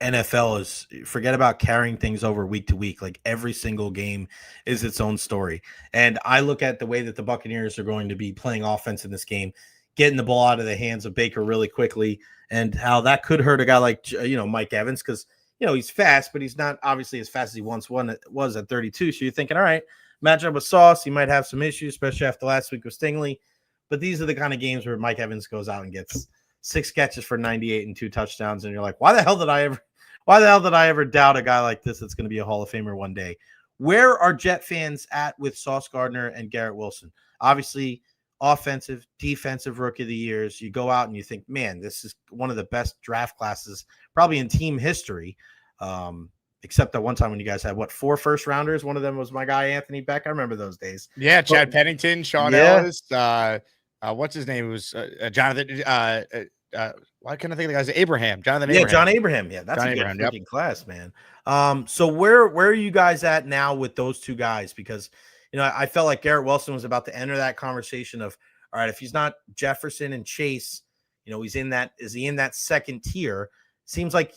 Speaker 2: NFL is, forget about carrying things over week to week. Like every single game is its own story. And I look at the way that the Buccaneers are going to be playing offense in this game, getting the ball out of the hands of Baker really quickly, and how that could hurt a guy like, Mike Evans, because, he's fast, but he's not obviously as fast as he once was at 32. So you're thinking, all right, match up with Sauce, he might have some issues, especially after last week with Stingley. But these are the kind of games where Mike Evans goes out and gets 6 catches for 98 and 2 touchdowns. And you're like, why the hell did I ever doubt a guy like this that's going to be a Hall of Famer one day? Where are Jet fans at with Sauce Gardner and Garrett Wilson? Obviously, offensive, defensive rookie of the years. You go out and you think, man, this is one of the best draft classes probably in team history. Except that one time when you guys had 4 first rounders. One of them was my guy Anthony Beck. I remember those days.
Speaker 3: Yeah, Chad Pennington, Sean Ellis. What's his name? It was Jonathan. Why can't I think of the guy's Abraham? Jonathan Abraham.
Speaker 2: Yeah, John Abraham. Yeah, that's
Speaker 3: John
Speaker 2: a good
Speaker 3: Abraham,
Speaker 2: freaking class, man. So where are you guys at now with those 2 guys? Because I felt like Garrett Wilson was about to enter that conversation of, all right, if he's not Jefferson and Chase, is he in that second tier? Seems like,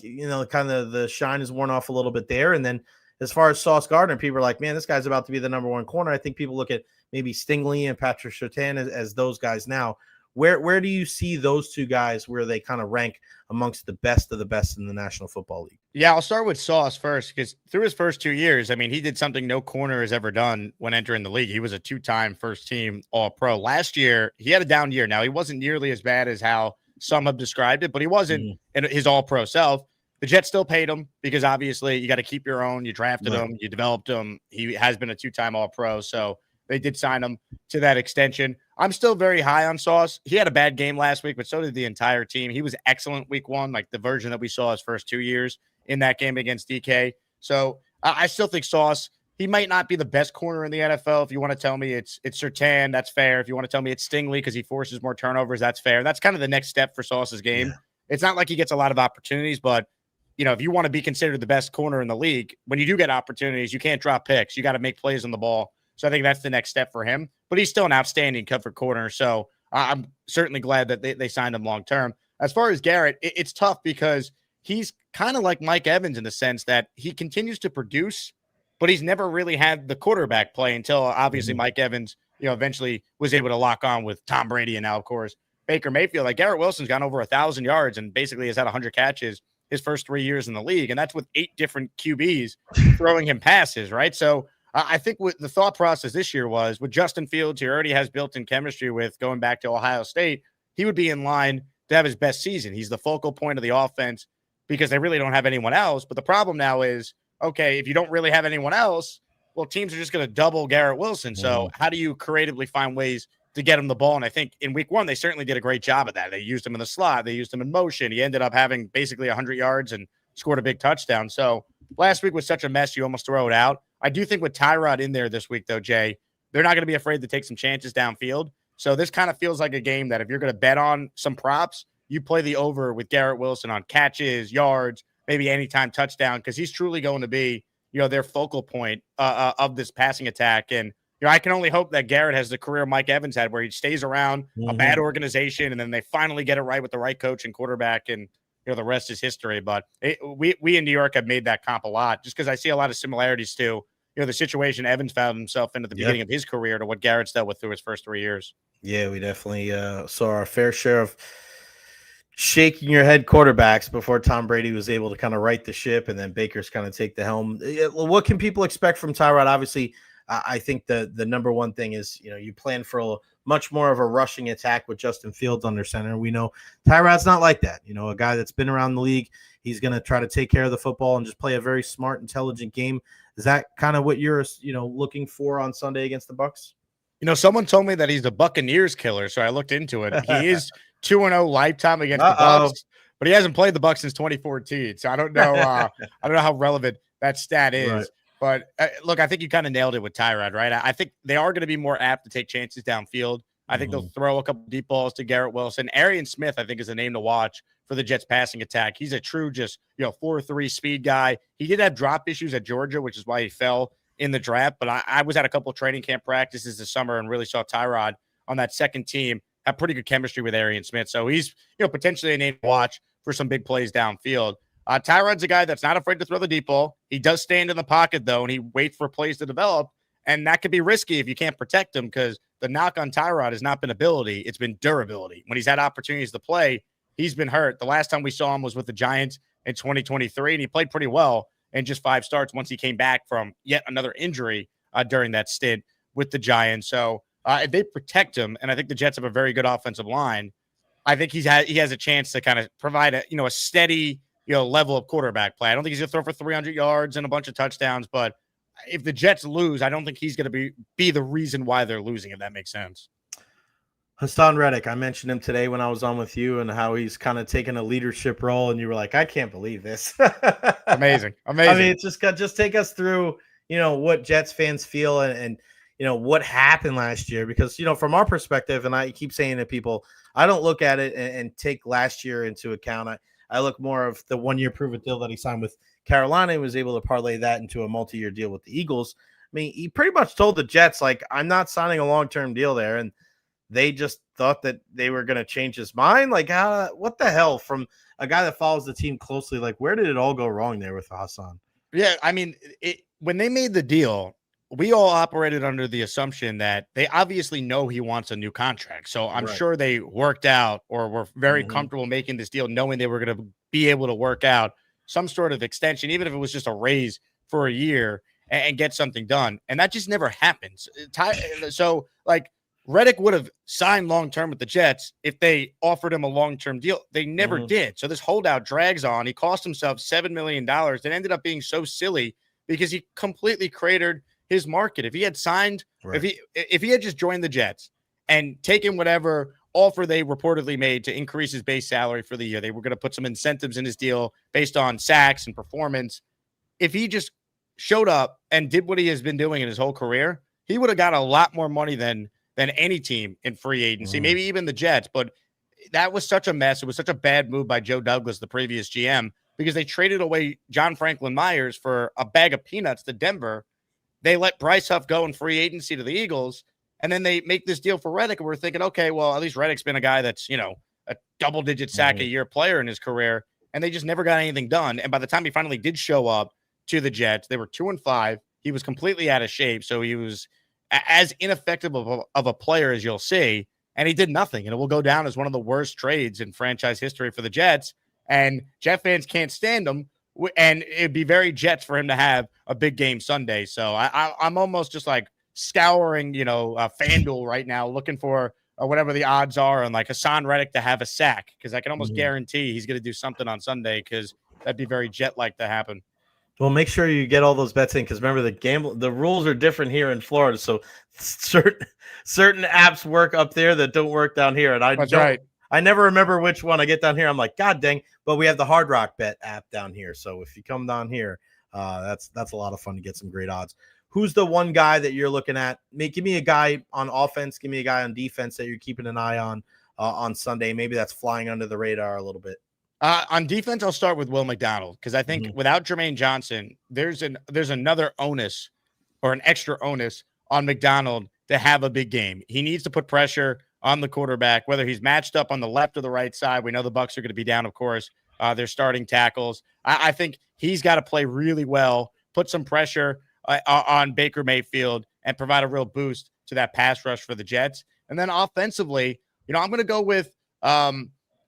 Speaker 2: kind of the shine is worn off a little bit there. And then as far as Sauce Gardner, people are like, man, this guy's about to be the number 1 corner. I think people look at maybe Stingley and Patrick Surtain as those guys now. Where do you see those two guys where they kind of rank amongst the best of the best in the National Football League?
Speaker 3: Yeah, I'll start with Sauce first because through his first 2 years, I mean, he did something no corner has ever done when entering the league. He was a 2-time first team All-Pro. Last year, he had a down year. Now, he wasn't nearly as bad as how some have described it, but he wasn't in his All-Pro self. The Jets still paid him because obviously you got to keep your own. You drafted him, you developed him. He has been a 2-time All-Pro, so they did sign him to that extension. I'm still very high on Sauce. He had a bad game last week, but so did the entire team. He was excellent week 1, like the version that we saw his first 2 years in that game against DK. So I still think Sauce, he might not be the best corner in the NFL. If you want to tell me it's Surtain, that's fair. If you want to tell me it's Stingley because he forces more turnovers, that's fair. That's kind of the next step for Sauce's game. Yeah. It's not like he gets a lot of opportunities, but if you want to be considered the best corner in the league, when you do get opportunities, you can't drop picks. You got to make plays on the ball. So I think that's the next step for him. But he's still an outstanding cover corner. So I'm certainly glad that they signed him long term. As far as Garrett, it's tough because he's kind of like Mike Evans in the sense that he continues to produce, but he's never really had the quarterback play until obviously Mike Evans, eventually was able to lock on with Tom Brady and now, of course, Baker Mayfield. Like Garrett Wilson's gone over 1,000 yards and basically has had 100 catches his first 3 years in the league. And that's with 8 different QBs throwing him passes, right? So I think what the thought process this year was with Justin Fields, who already has built-in chemistry with going back to Ohio State, he would be in line to have his best season. He's the focal point of the offense because they really don't have anyone else. But the problem now is, okay, if you don't really have anyone else, well, teams are just going to double Garrett Wilson. So how do you creatively find ways to get him the ball? And I think in week 1, they certainly did a great job of that. They used him in the slot. They used him in motion. He ended up having basically 100 yards and scored a big touchdown. So last week was such a mess, you almost throw it out. I do think with Tyrod in there this week, though, Jay, they're not going to be afraid to take some chances downfield. So this kind of feels like a game that if you're going to bet on some props, you play the over with Garrett Wilson on catches, yards, maybe anytime touchdown, because he's truly going to be, their focal point of this passing attack. And, I can only hope that Garrett has the career Mike Evans had where he stays around a bad organization and then they finally get it right with the right coach and quarterback and, the rest is history. But we in New York have made that comp a lot just because I see a lot of similarities to, the situation Evans found himself in at the beginning of his career to what Garrett's dealt with through his first 3 years.
Speaker 2: Yeah, we definitely saw our fair share of shaking your head quarterbacks before Tom Brady was able to kind of right the ship and then Baker's kind of take the helm. What can people expect from Tyrod? Obviously, I think the number one thing is, you plan for much more of a rushing attack with Justin Fields under center. We know Tyrod's not like that. A guy that's been around the league, he's going to try to take care of the football and just play a very smart, intelligent game. Is that kind of what you're, looking for on Sunday against the Bucs?
Speaker 3: Someone told me that he's the Buccaneers killer, so I looked into it. He is 2-0 lifetime against the Bucs, but he hasn't played the Bucs since 2014. So I don't know. I don't know how relevant that stat is. Right. But look, I think you kind of nailed it with Tyrod, right? I think they are going to be more apt to take chances downfield. I think they'll throw a couple deep balls to Garrett Wilson. Arian Smith, I think, is a name to watch for the Jets passing attack. He's a true 4.3 speed guy. He did have drop issues at Georgia, which is why he fell in the draft. But I was at a couple of training camp practices this summer and really saw Tyrod on that second team have pretty good chemistry with Arian Smith. So he's, potentially a name to watch for some big plays downfield. Tyrod's a guy that's not afraid to throw the deep ball. He does stand in the pocket, though, and he waits for plays to develop. And that could be risky if you can't protect him because the knock on Tyrod has not been ability. It's been durability. When he's had opportunities to play, he's been hurt. The last time we saw him was with the Giants in 2023, and he played pretty well in just 5 starts once he came back from yet another injury during that stint with the Giants. So if they protect him, and I think the Jets have a very good offensive line, I think he has a chance to kind of provide a steady level of quarterback play. I don't think he's going to throw for 300 yards and a bunch of touchdowns, but if the Jets lose, I don't think he's going to be the reason why they're losing, if that makes sense.
Speaker 2: Hassan Reddick, I mentioned him today when I was on with you and how he's kind of taken a leadership role, and you were like, I can't believe this.
Speaker 3: Amazing. I mean,
Speaker 2: it's just take us through, what Jets fans feel and what happened last year, because, from our perspective, and I keep saying to people, I don't look at it and take last year into account. I look more of the 1-year prove-it deal that he signed with Carolina and was able to parlay that into a multi-year deal with the Eagles. I mean, he pretty much told the Jets, like, I'm not signing a long-term deal there. And they just thought that they were going to change his mind. Like, what the hell, from a guy that follows the team closely? Like, where did it all go wrong there with Hassan?
Speaker 3: Yeah, I mean, when they made the deal, we all operated under the assumption that they obviously know he wants a new contract. So I'm
Speaker 2: Right.
Speaker 3: sure they worked out or were very
Speaker 2: Mhm.
Speaker 3: comfortable making this deal, knowing they were going to be able to work out some sort of extension, even if it was just a raise for a year and get something done. And that just never happens. So, like, Reddick would have signed long term with the Jets if they offered him a long term deal. They never
Speaker 2: Mhm.
Speaker 3: did. So this holdout drags on. He cost himself $7 million. It ended up being so silly because he completely cratered his market. If he had signed,
Speaker 2: Right.
Speaker 3: if he had just joined the Jets and taken whatever offer they reportedly made to increase his base salary for the year, they were going to put some incentives in his deal based on sacks and performance. If he just showed up and did what he has been doing in his whole career, he would have got a lot more money than any team in free agency, maybe even the Jets. But that was such a mess. It was such a bad move by Joe Douglas, the previous GM, because they traded away John Franklin Myers for a bag of peanuts to Denver. They let Bryce Huff go in free agency to the Eagles, and then they make this deal for Reddick. And we're thinking, okay, well, at least Reddick's been a guy that's, a double-digit sack a year player in his career, and they just never got anything done. And by the time he finally did show up to the Jets, they were 2-5. He was completely out of shape, so he was as ineffective of a player as you'll see, and he did nothing. And it will go down as one of the worst trades in franchise history for the Jets. And Jet fans can't stand him, and it'd be very Jets for him to have a big game Sunday. So I'm almost just like scouring, FanDuel right now, looking for whatever the odds are on like Hassan Reddick to have a sack, because I can almost guarantee he's going to do something on Sunday, because that'd be very Jet-like to happen.
Speaker 2: Well, make sure you get all those bets in, because remember the rules are different here in Florida. So certain apps work up there that don't work down here, and I never remember which one. I get down here, I'm like, God dang! But we have the Hard Rock Bet app down here, so if you come down here, that's a lot of fun to get some great odds. Who's the one guy that you're looking at? Give me a guy on offense. Give me a guy on defense that you're keeping an eye on Sunday. Maybe that's flying under the radar a little bit.
Speaker 3: On defense, I'll start with Will McDonald, because I think without Jermaine Johnson, there's another onus or an extra onus on McDonald to have a big game. He needs to put pressure on the quarterback, whether he's matched up on the left or the right side. We know the Bucs are going to be down, of course. They're starting tackles. I think he's got to play really well, put some pressure on Baker Mayfield, and provide a real boost to that pass rush for the Jets. And then offensively, I'm going to go with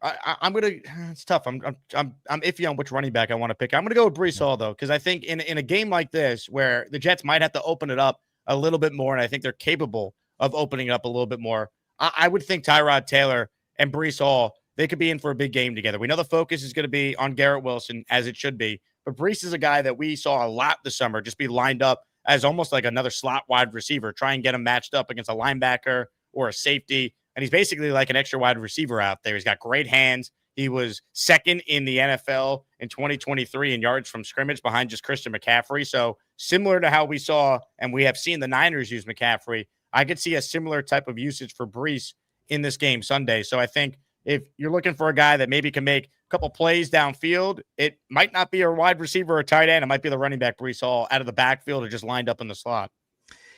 Speaker 3: it's tough. I'm iffy on which running back I want to pick. I'm going to go with Breece Hall, though, because I think in a game like this where the Jets might have to open it up a little bit more, and I think they're capable of opening it up a little bit more, I would think Tyrod Taylor and Breece Hall, they could be in for a big game together. We know the focus is going to be on Garrett Wilson, as it should be, but Breece is a guy that we saw a lot this summer just be lined up as almost like another slot wide receiver, try and get him matched up against a linebacker or a safety. And he's basically like an extra wide receiver out there. He's got great hands. He was second in the NFL in 2023 in yards from scrimmage behind just Christian McCaffrey. So similar to how we saw and we have seen the Niners use McCaffrey, I could see a similar type of usage for Breece in this game Sunday. So I think if you're looking for a guy that maybe can make a couple plays downfield, it might not be a wide receiver or a tight end. It might be the running back Breece Hall out of the backfield or just lined up in the slot.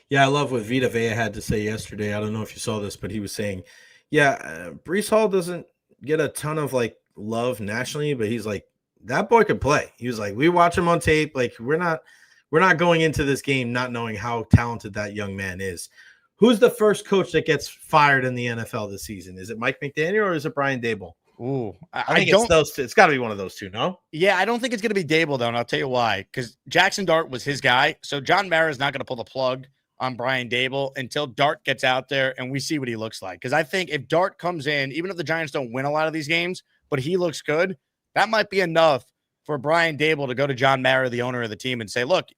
Speaker 2: Yeah, I love what Vita Vea had to say yesterday. I don't know if you saw this, but he was saying, Breece Hall doesn't get a ton of like love nationally, but he's like, that boy could play. He was like, we watch him on tape. Like we're not going into this game not knowing how talented that young man is. Who's the first coach that gets fired in the NFL this season? Is it Mike McDaniel or is it Brian Daboll?
Speaker 3: Ooh,
Speaker 2: I think it's those two. It's got to be one of those two, no?
Speaker 3: Yeah, I don't think it's going to be Daboll, though, and I'll tell you why. Because Jackson Dart was his guy, so John Mara is not going to pull the plug on Brian Daboll until Dart gets out there and we see what he looks like. Because I think if Dart comes in, even if the Giants don't win a lot of these games, but he looks good, that might be enough for Brian Daboll to go to John Mara, the owner of the team, and say, look,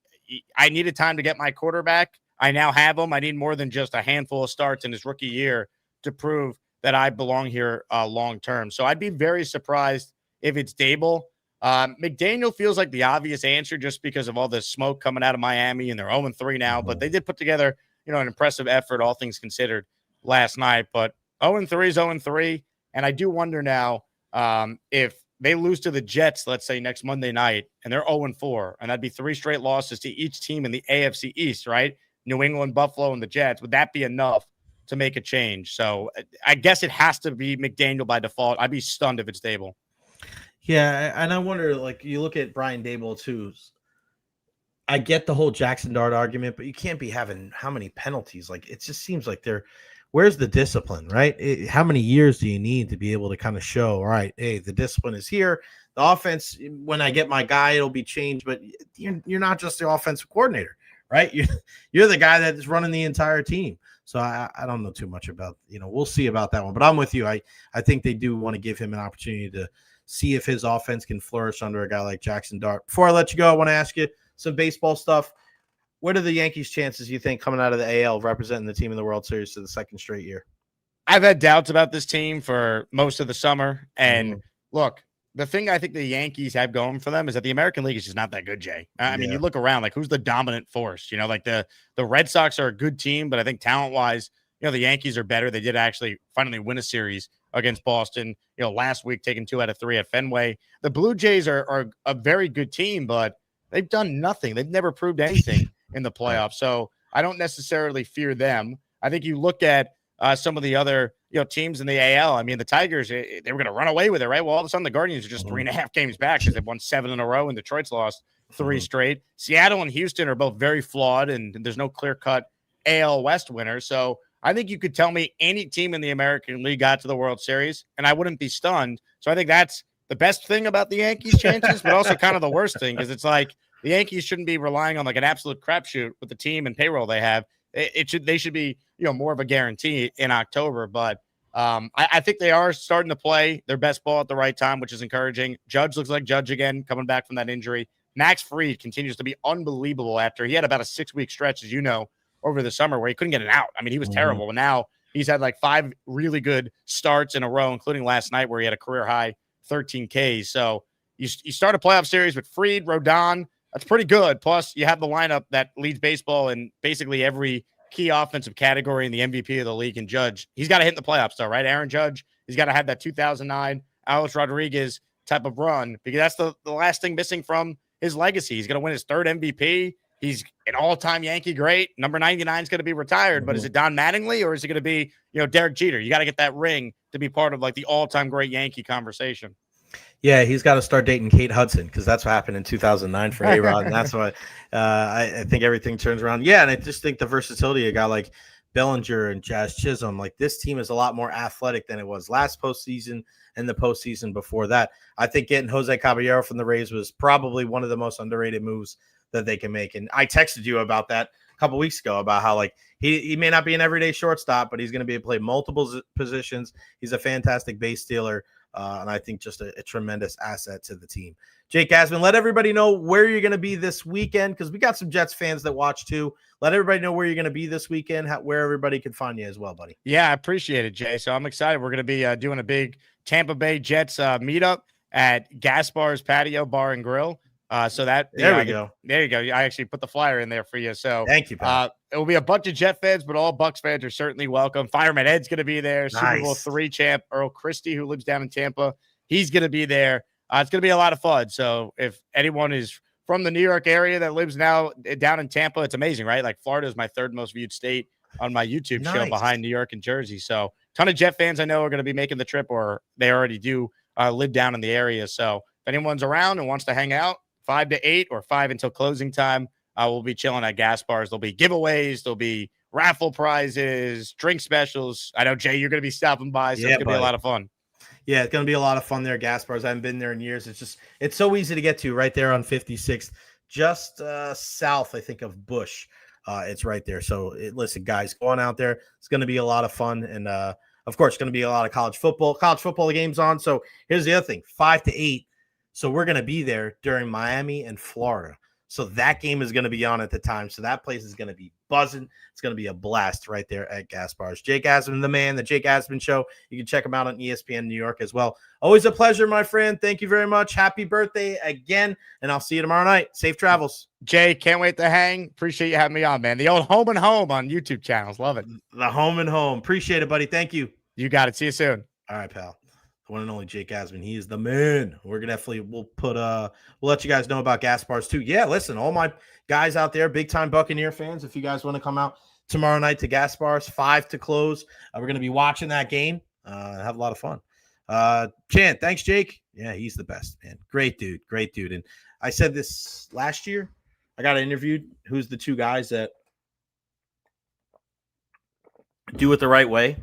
Speaker 3: I needed time to get my quarterback. I now have him. I need more than just a handful of starts in his rookie year to prove that I belong here long term. So I'd be very surprised if it's Daboll. McDaniel feels like the obvious answer just because of all the smoke coming out of Miami, and they're 0-3 now, but they did put together, an impressive effort, all things considered, last night. But 0-3 is 0-3, and I do wonder now if they lose to the Jets, let's say next Monday night, and they're 0-4, and that'd be 3 straight losses to each team in the AFC East, right? New England, Buffalo, and the Jets. Would that be enough to make a change? So I guess it has to be McDaniel by default. I'd be stunned if it's Daboll.
Speaker 2: Yeah, and I wonder, like, you look at Brian Daboll, too. I get the whole Jackson Dart argument, but you can't be having how many penalties? Like, it just seems like where's the discipline, right? How many years do you need to be able to kind of show, all right, hey, the discipline is here. The offense, when I get my guy, it'll be changed, but you're not just the offensive coordinator, right? You're the guy that is running the entire team. So I don't know too much about, we'll see about that one. But I'm with you. I think they do want to give him an opportunity to see if his offense can flourish under a guy like Jackson Dart. Before I let you go, I want to ask you some baseball stuff. What are the Yankees' chances, you think, coming out of the AL representing the team in the World Series for the second straight year?
Speaker 3: I've had doubts about this team for most of the summer. And look, the thing I think the Yankees have going for them is that the American League is just not that good, Jay. I mean, you look around, like, who's the dominant force? Like the Red Sox are a good team, but I think talent-wise, the Yankees are better. They did actually finally win a series against Boston, last week, taking 2 out of 3 at Fenway. The Blue Jays are a very good team, but they've done nothing. They've never proved anything in the playoffs. So I don't necessarily fear them. I think you look at some of the other teams in the AL. I mean, the Tigers, they were going to run away with it, right? Well, all of a sudden the Guardians are just 3.5 games back because they've won 7 in a row, and Detroit's lost 3 straight. Seattle and Houston are both very flawed, and there's no clear-cut AL West winner. So I think you could tell me any team in the American League got to the World Series, and I wouldn't be stunned. So I think that's the best thing about the Yankees' chances, but also kind of the worst thing, because it's like the Yankees shouldn't be relying on like an absolute crapshoot with the team and payroll they have. They should be more of a guarantee in October. But I think they are starting to play their best ball at the right time, which is encouraging. Judge looks like Judge again, coming back from that injury. Max Fried continues to be unbelievable after he had about a 6-week stretch, as you know, over the summer where he couldn't get an out. I mean, he was terrible. And now he's had like 5 really good starts in a row, including last night where he had a career high 13 Ks. So you start a playoff series with Fried, Rodon. That's pretty good. Plus, you have the lineup that leads baseball in basically every key offensive category in the MVP of the league, and Judge. He's got to hit in the playoffs, though, right? Aaron Judge, he's got to have that 2009 Alex Rodriguez type of run, because that's the last thing missing from his legacy. He's going to win his 3rd MVP. He's an all-time Yankee great. Number 99 is going to be retired, but is it Don Mattingly or is it going to be, Derek Jeter? You got to get that ring to be part of like the all-time great Yankee conversation.
Speaker 2: Yeah, he's got to start dating Kate Hudson, because that's what happened in 2009 for A-Rod, and that's why I think everything turns around. Yeah, and I just think the versatility of a guy like Bellinger and Jazz Chisholm, like this team is a lot more athletic than it was last postseason and the postseason before that. I think getting Jose Caballero from the Rays was probably one of the most underrated moves that they can make. And I texted you about that a couple weeks ago, about how like he may not be an everyday shortstop, but he's going to be able to play multiple positions. He's a fantastic base stealer. And I think just a tremendous asset to the team. Jake Asman, let everybody know where you're going to be this weekend, because we got some Jets fans that watch too. Let everybody know where you're going to be this weekend, where everybody can find you as well, buddy.
Speaker 3: Yeah, I appreciate it, Jay. So I'm excited. We're going to be doing a big Tampa Bay Jets meetup at Gaspar's Patio Bar and Grill. So that
Speaker 2: there we go.
Speaker 3: There you go. I actually put the flyer in there for you. So
Speaker 2: thank you, pal.
Speaker 3: It will be a bunch of Jet fans, but all Bucs fans are certainly welcome. Fireman Ed's going to be there.
Speaker 2: Nice.
Speaker 3: Super Bowl III champ Earl Christie, who lives down in Tampa, he's going to be there. It's going to be a lot of fun. So if anyone is from the New York area that lives now down in Tampa, it's amazing, right? Like Florida is my 3rd most viewed state on my YouTube show behind New York and Jersey. So a ton of Jet fans I know are going to be making the trip, or they already do live down in the area. So if anyone's around and wants to hang out, 5 to 8 or 5 until closing time, we'll be chilling at Gaspar's. There'll be giveaways. There'll be raffle prizes, drink specials. I know, Jay, you're going to be stopping by, so it's going to be a lot of fun.
Speaker 2: Yeah, it's going to be a lot of fun there, Gaspar's. I haven't been there in years. It's so easy to get to, right there on 56th, just south, I think, of Bush. It's right there. So listen, guys, go on out there. It's going to be a lot of fun. And of course, it's going to be a lot of college football. College football games on. So here's the other thing, 5 to 8. So we're going to be there during Miami and Florida. So that game is going to be on at the time. So that place is going to be buzzing. It's going to be a blast right there at Gaspar's. Jake Asman, the man, the Jake Asman Show. You can check him out on ESPN New York as well. Always a pleasure, my friend. Thank you very much. Happy birthday again. And I'll see you tomorrow night. Safe travels.
Speaker 3: Jay, can't wait to hang. Appreciate you having me on, man. The old Home and Home on YouTube channels. Love it.
Speaker 2: The Home and Home. Appreciate it, buddy. Thank you.
Speaker 3: You got it. See you soon.
Speaker 2: All right, pal. The one and only Jake Asman. He is the man. We're gonna we'll let you guys know about Gaspar's too. Yeah, listen, all my guys out there, big time Buccaneer fans, if you guys want to come out tomorrow night to Gaspar's, 5 to close, we're gonna be watching that game. Have a lot of fun. Chan, thanks, Jake. Yeah, he's the best, man. Great dude. And I said this last year. I got interviewed. Who's the two guys that do it the right way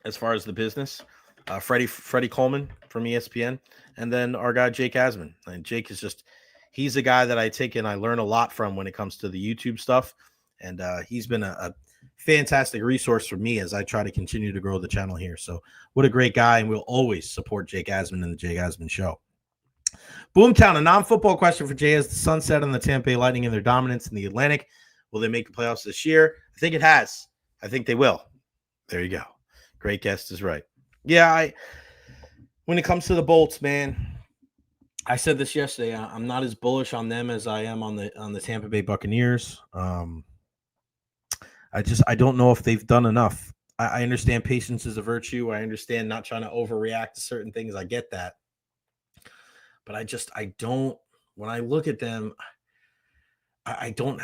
Speaker 2: as far as the business? Freddie Coleman from ESPN, and then our guy Jake Asman. And Jake is he's a guy that I take and I learn a lot from when it comes to the YouTube stuff. And he's been a fantastic resource for me as I try to continue to grow the channel here. So what a great guy, and we'll always support Jake Asman and the Jake Asman Show. Boomtown, a non-football question for Jay. As the sun set on the Tampa Bay Lightning and their dominance in the Atlantic, will they make the playoffs this year? I think it has. I think they will. There you go. Great guest is right. Yeah, when it comes to the Bolts, man, I said this yesterday. I'm not as bullish on them as I am on the Tampa Bay Buccaneers. I don't know if they've done enough. I understand patience is a virtue. I understand not trying to overreact to certain things. I get that. But I don't, when I look at them, I don't,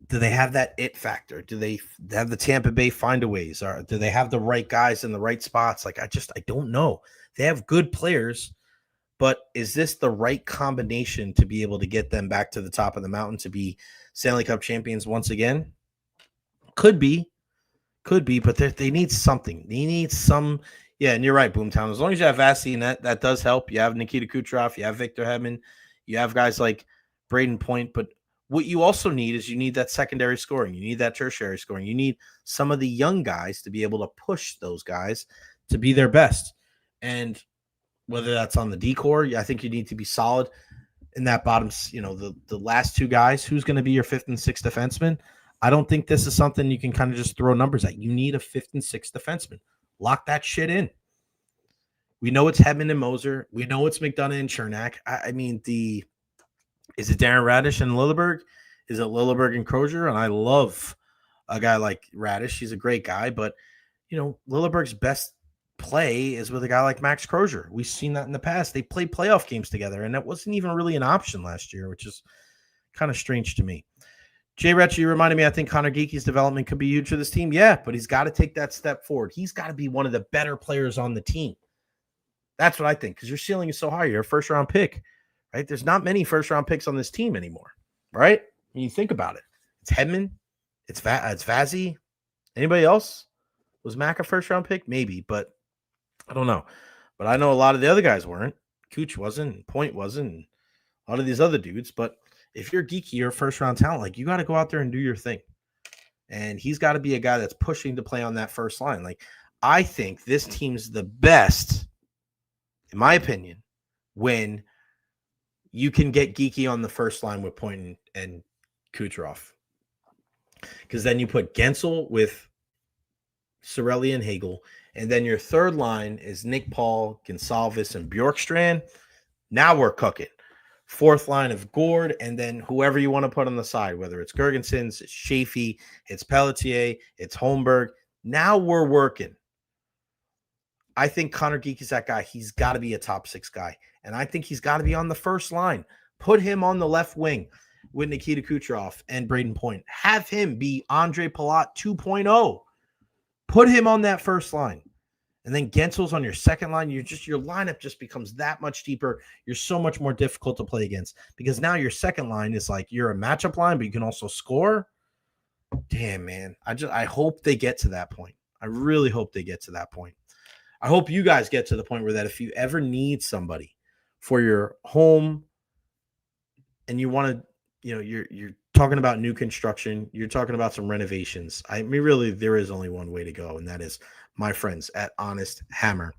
Speaker 2: do they have that it factor? Do they have the Tampa Bay findaways? Or do they have the right guys in the right spots? Like, I don't know. They have good players, but is this the right combination to be able to get them back to the top of the mountain to be Stanley Cup champions once again? Could be, but they need something. They need some. Yeah, and you're right, Boomtown. As long as you have Vasi, and that does help. You have Nikita Kucherov, you have Victor Hedman, you have guys like Braden Point. But what you also need is you need that secondary scoring. You need that tertiary scoring. You need some of the young guys to be able to push those guys to be their best. And whether that's on the D-core, I think you need to be solid in that bottom, the last two guys. Who's going to be your fifth and sixth defenseman? I don't think this is something you can kind of just throw numbers at. You need a fifth and sixth defenseman. Lock that shit in. We know it's Hedman and Moser. We know it's McDonough and Chernak. Is it Darren Radish and Lilleberg? Is it Lilleberg and Crozier? And I love a guy like Radish. He's a great guy, but Lilleberg's best play is with a guy like Max Crozier. We've seen that in the past. They played playoff games together, and that wasn't even really an option last year, which is kind of strange to me. Jay Recher, you reminded me, I think Connor Geeky's development could be huge for this team. Yeah, but he's got to take that step forward. He's got to be one of the better players on the team. That's what I think, because your ceiling is so high. You're a first-round pick, right? There's not many first-round picks on this team anymore, right? When you think about it. It's Hedman. It's Vazzy. Anybody else? Was Mack a first-round pick? Maybe, but I don't know. But I know a lot of the other guys weren't. Cooch wasn't. Point wasn't. A lot of these other dudes, but if you're Geeky, you're a first-round talent. Like, you got to go out there and do your thing. And he's got to be a guy that's pushing to play on that first line. Like, I think this team's the best, in my opinion, when you can get Geeky on the first line with Point and Kucherov. Because then you put Gensel with Cirelli and Hagel. And then your third line is Nick Paul, Gonsalves, and Bjorkstrand. Now we're cooking. Fourth line of Gord, and then whoever you want to put on the side, whether it's Girgensons, it's Chaffee, it's Pelletier, it's Holmberg. Now we're working. I think Connor Geek is that guy. He's got to be a top six guy, and I think he's got to be on the first line. Put him on the left wing with Nikita Kucherov and Braden Point. Have him be Andre Palat 2.0. Put him on that first line. And then Gensel's on your second line. Your lineup just becomes that much deeper. You're so much more difficult to play against because now your second line is like you're a matchup line, but you can also score. Damn, man. I hope they get to that point. I really hope they get to that point. I hope you guys get to the point where that if you ever need somebody for your home and you want to, you're talking about new construction, you're talking about some renovations. Really, there is only one way to go, and that is my friends at Honest Hammer.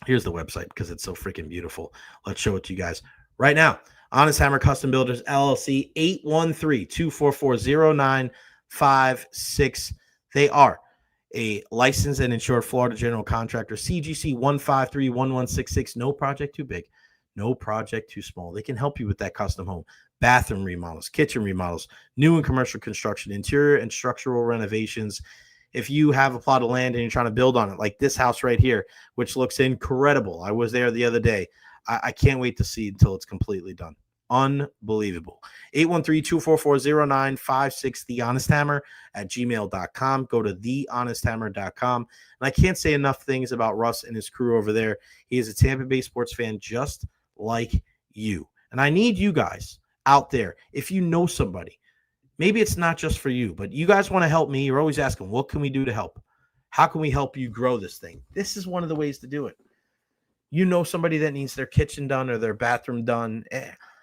Speaker 2: Here's the website because it's so freaking beautiful. Let's show it to you guys right now. Honest Hammer Custom Builders, LLC, 813-244-0956. They are a licensed and insured Florida general contractor, CGC 1531166. No project too big, no project too small. They can help you with that custom home, bathroom remodels, kitchen remodels, new and commercial construction, interior and structural renovations. If you have a plot of land and you're trying to build on it, like this house right here, which looks incredible. I was there the other day. I can't wait to see until it's completely done. Unbelievable. 813-244-0956, thehonesthammer@gmail.com. Go to thehonesthammer.com. And I can't say enough things about Russ and his crew over there. He is a Tampa Bay sports fan just like you. And I need you guys out there. If you know somebody, maybe it's not just for you, but you guys want to help me. You're always asking, what can we do to help? How can we help you grow this thing? This is one of the ways to do it. You know somebody that needs their kitchen done or their bathroom done.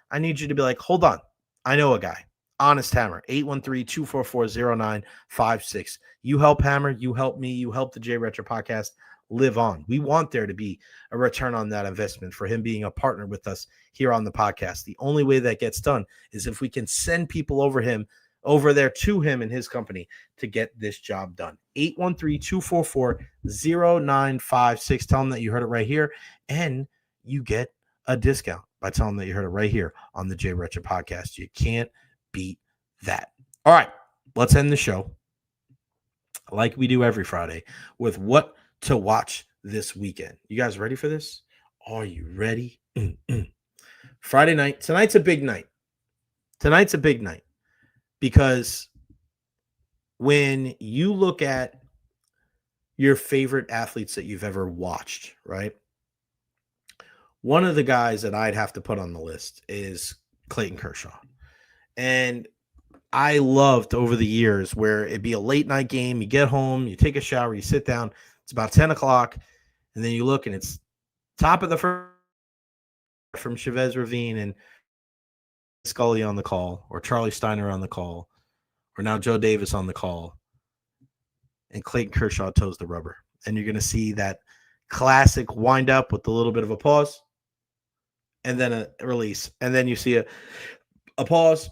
Speaker 2: I need you to be like, hold on. I know a guy. Honest Hammer, 813-244-0956. You help Hammer, you help me, you help the J Recher podcast live on. We want there to be a return on that investment for him being a partner with us here on the podcast. The only way that gets done is if we can send people over there to him and his company to get this job done. 813-244-0956. Tell them that you heard it right here, and you get a discount by telling them that you heard it right here on the J Recher podcast. You can't beat that. All right, let's end the show like we do every Friday with what to watch this weekend. You guys ready for this? Are you ready? Friday night. Tonight's a big night. Because when you look at your favorite athletes that you've ever watched, right? One of the guys that I'd have to put on the list is Clayton Kershaw. And I loved over the years where it'd be a late night game. You get home, you take a shower, you sit down. It's about 10 o'clock. And then you look and it's top of the first from Chavez Ravine and Scully on the call, or Charlie Steiner on the call, or now Joe Davis on the call. And Clayton Kershaw toes the rubber. And you're going to see that classic wind up with a little bit of a pause and then a release. And then you see a pause,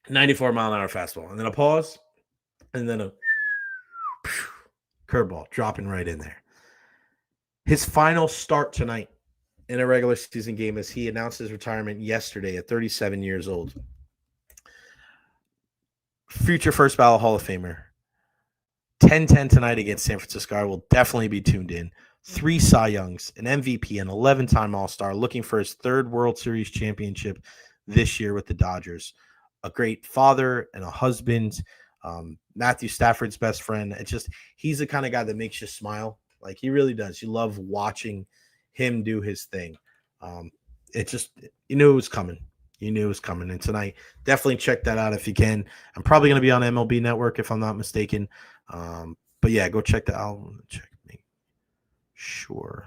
Speaker 2: 94-mile-an-hour fastball, and then a pause, and then a curveball dropping right in there. His final start tonight in a regular season game as he announced his retirement yesterday at 37 years old. Future first ballot Hall of Famer. 10-10 tonight against San Francisco. I will definitely be tuned in. 3 Cy Youngs, an MVP, an 11-time All-Star, looking for his 3rd World Series championship this year with the Dodgers. A great father and a husband. Matthew Stafford's best friend. He's the kind of guy that makes you smile. Like, he really does. You love watching him do his thing. You knew it was coming. And tonight, definitely check that out if you can. I'm probably going to be on MLB Network if I'm not mistaken. But yeah, go check that out. Check me. Sure.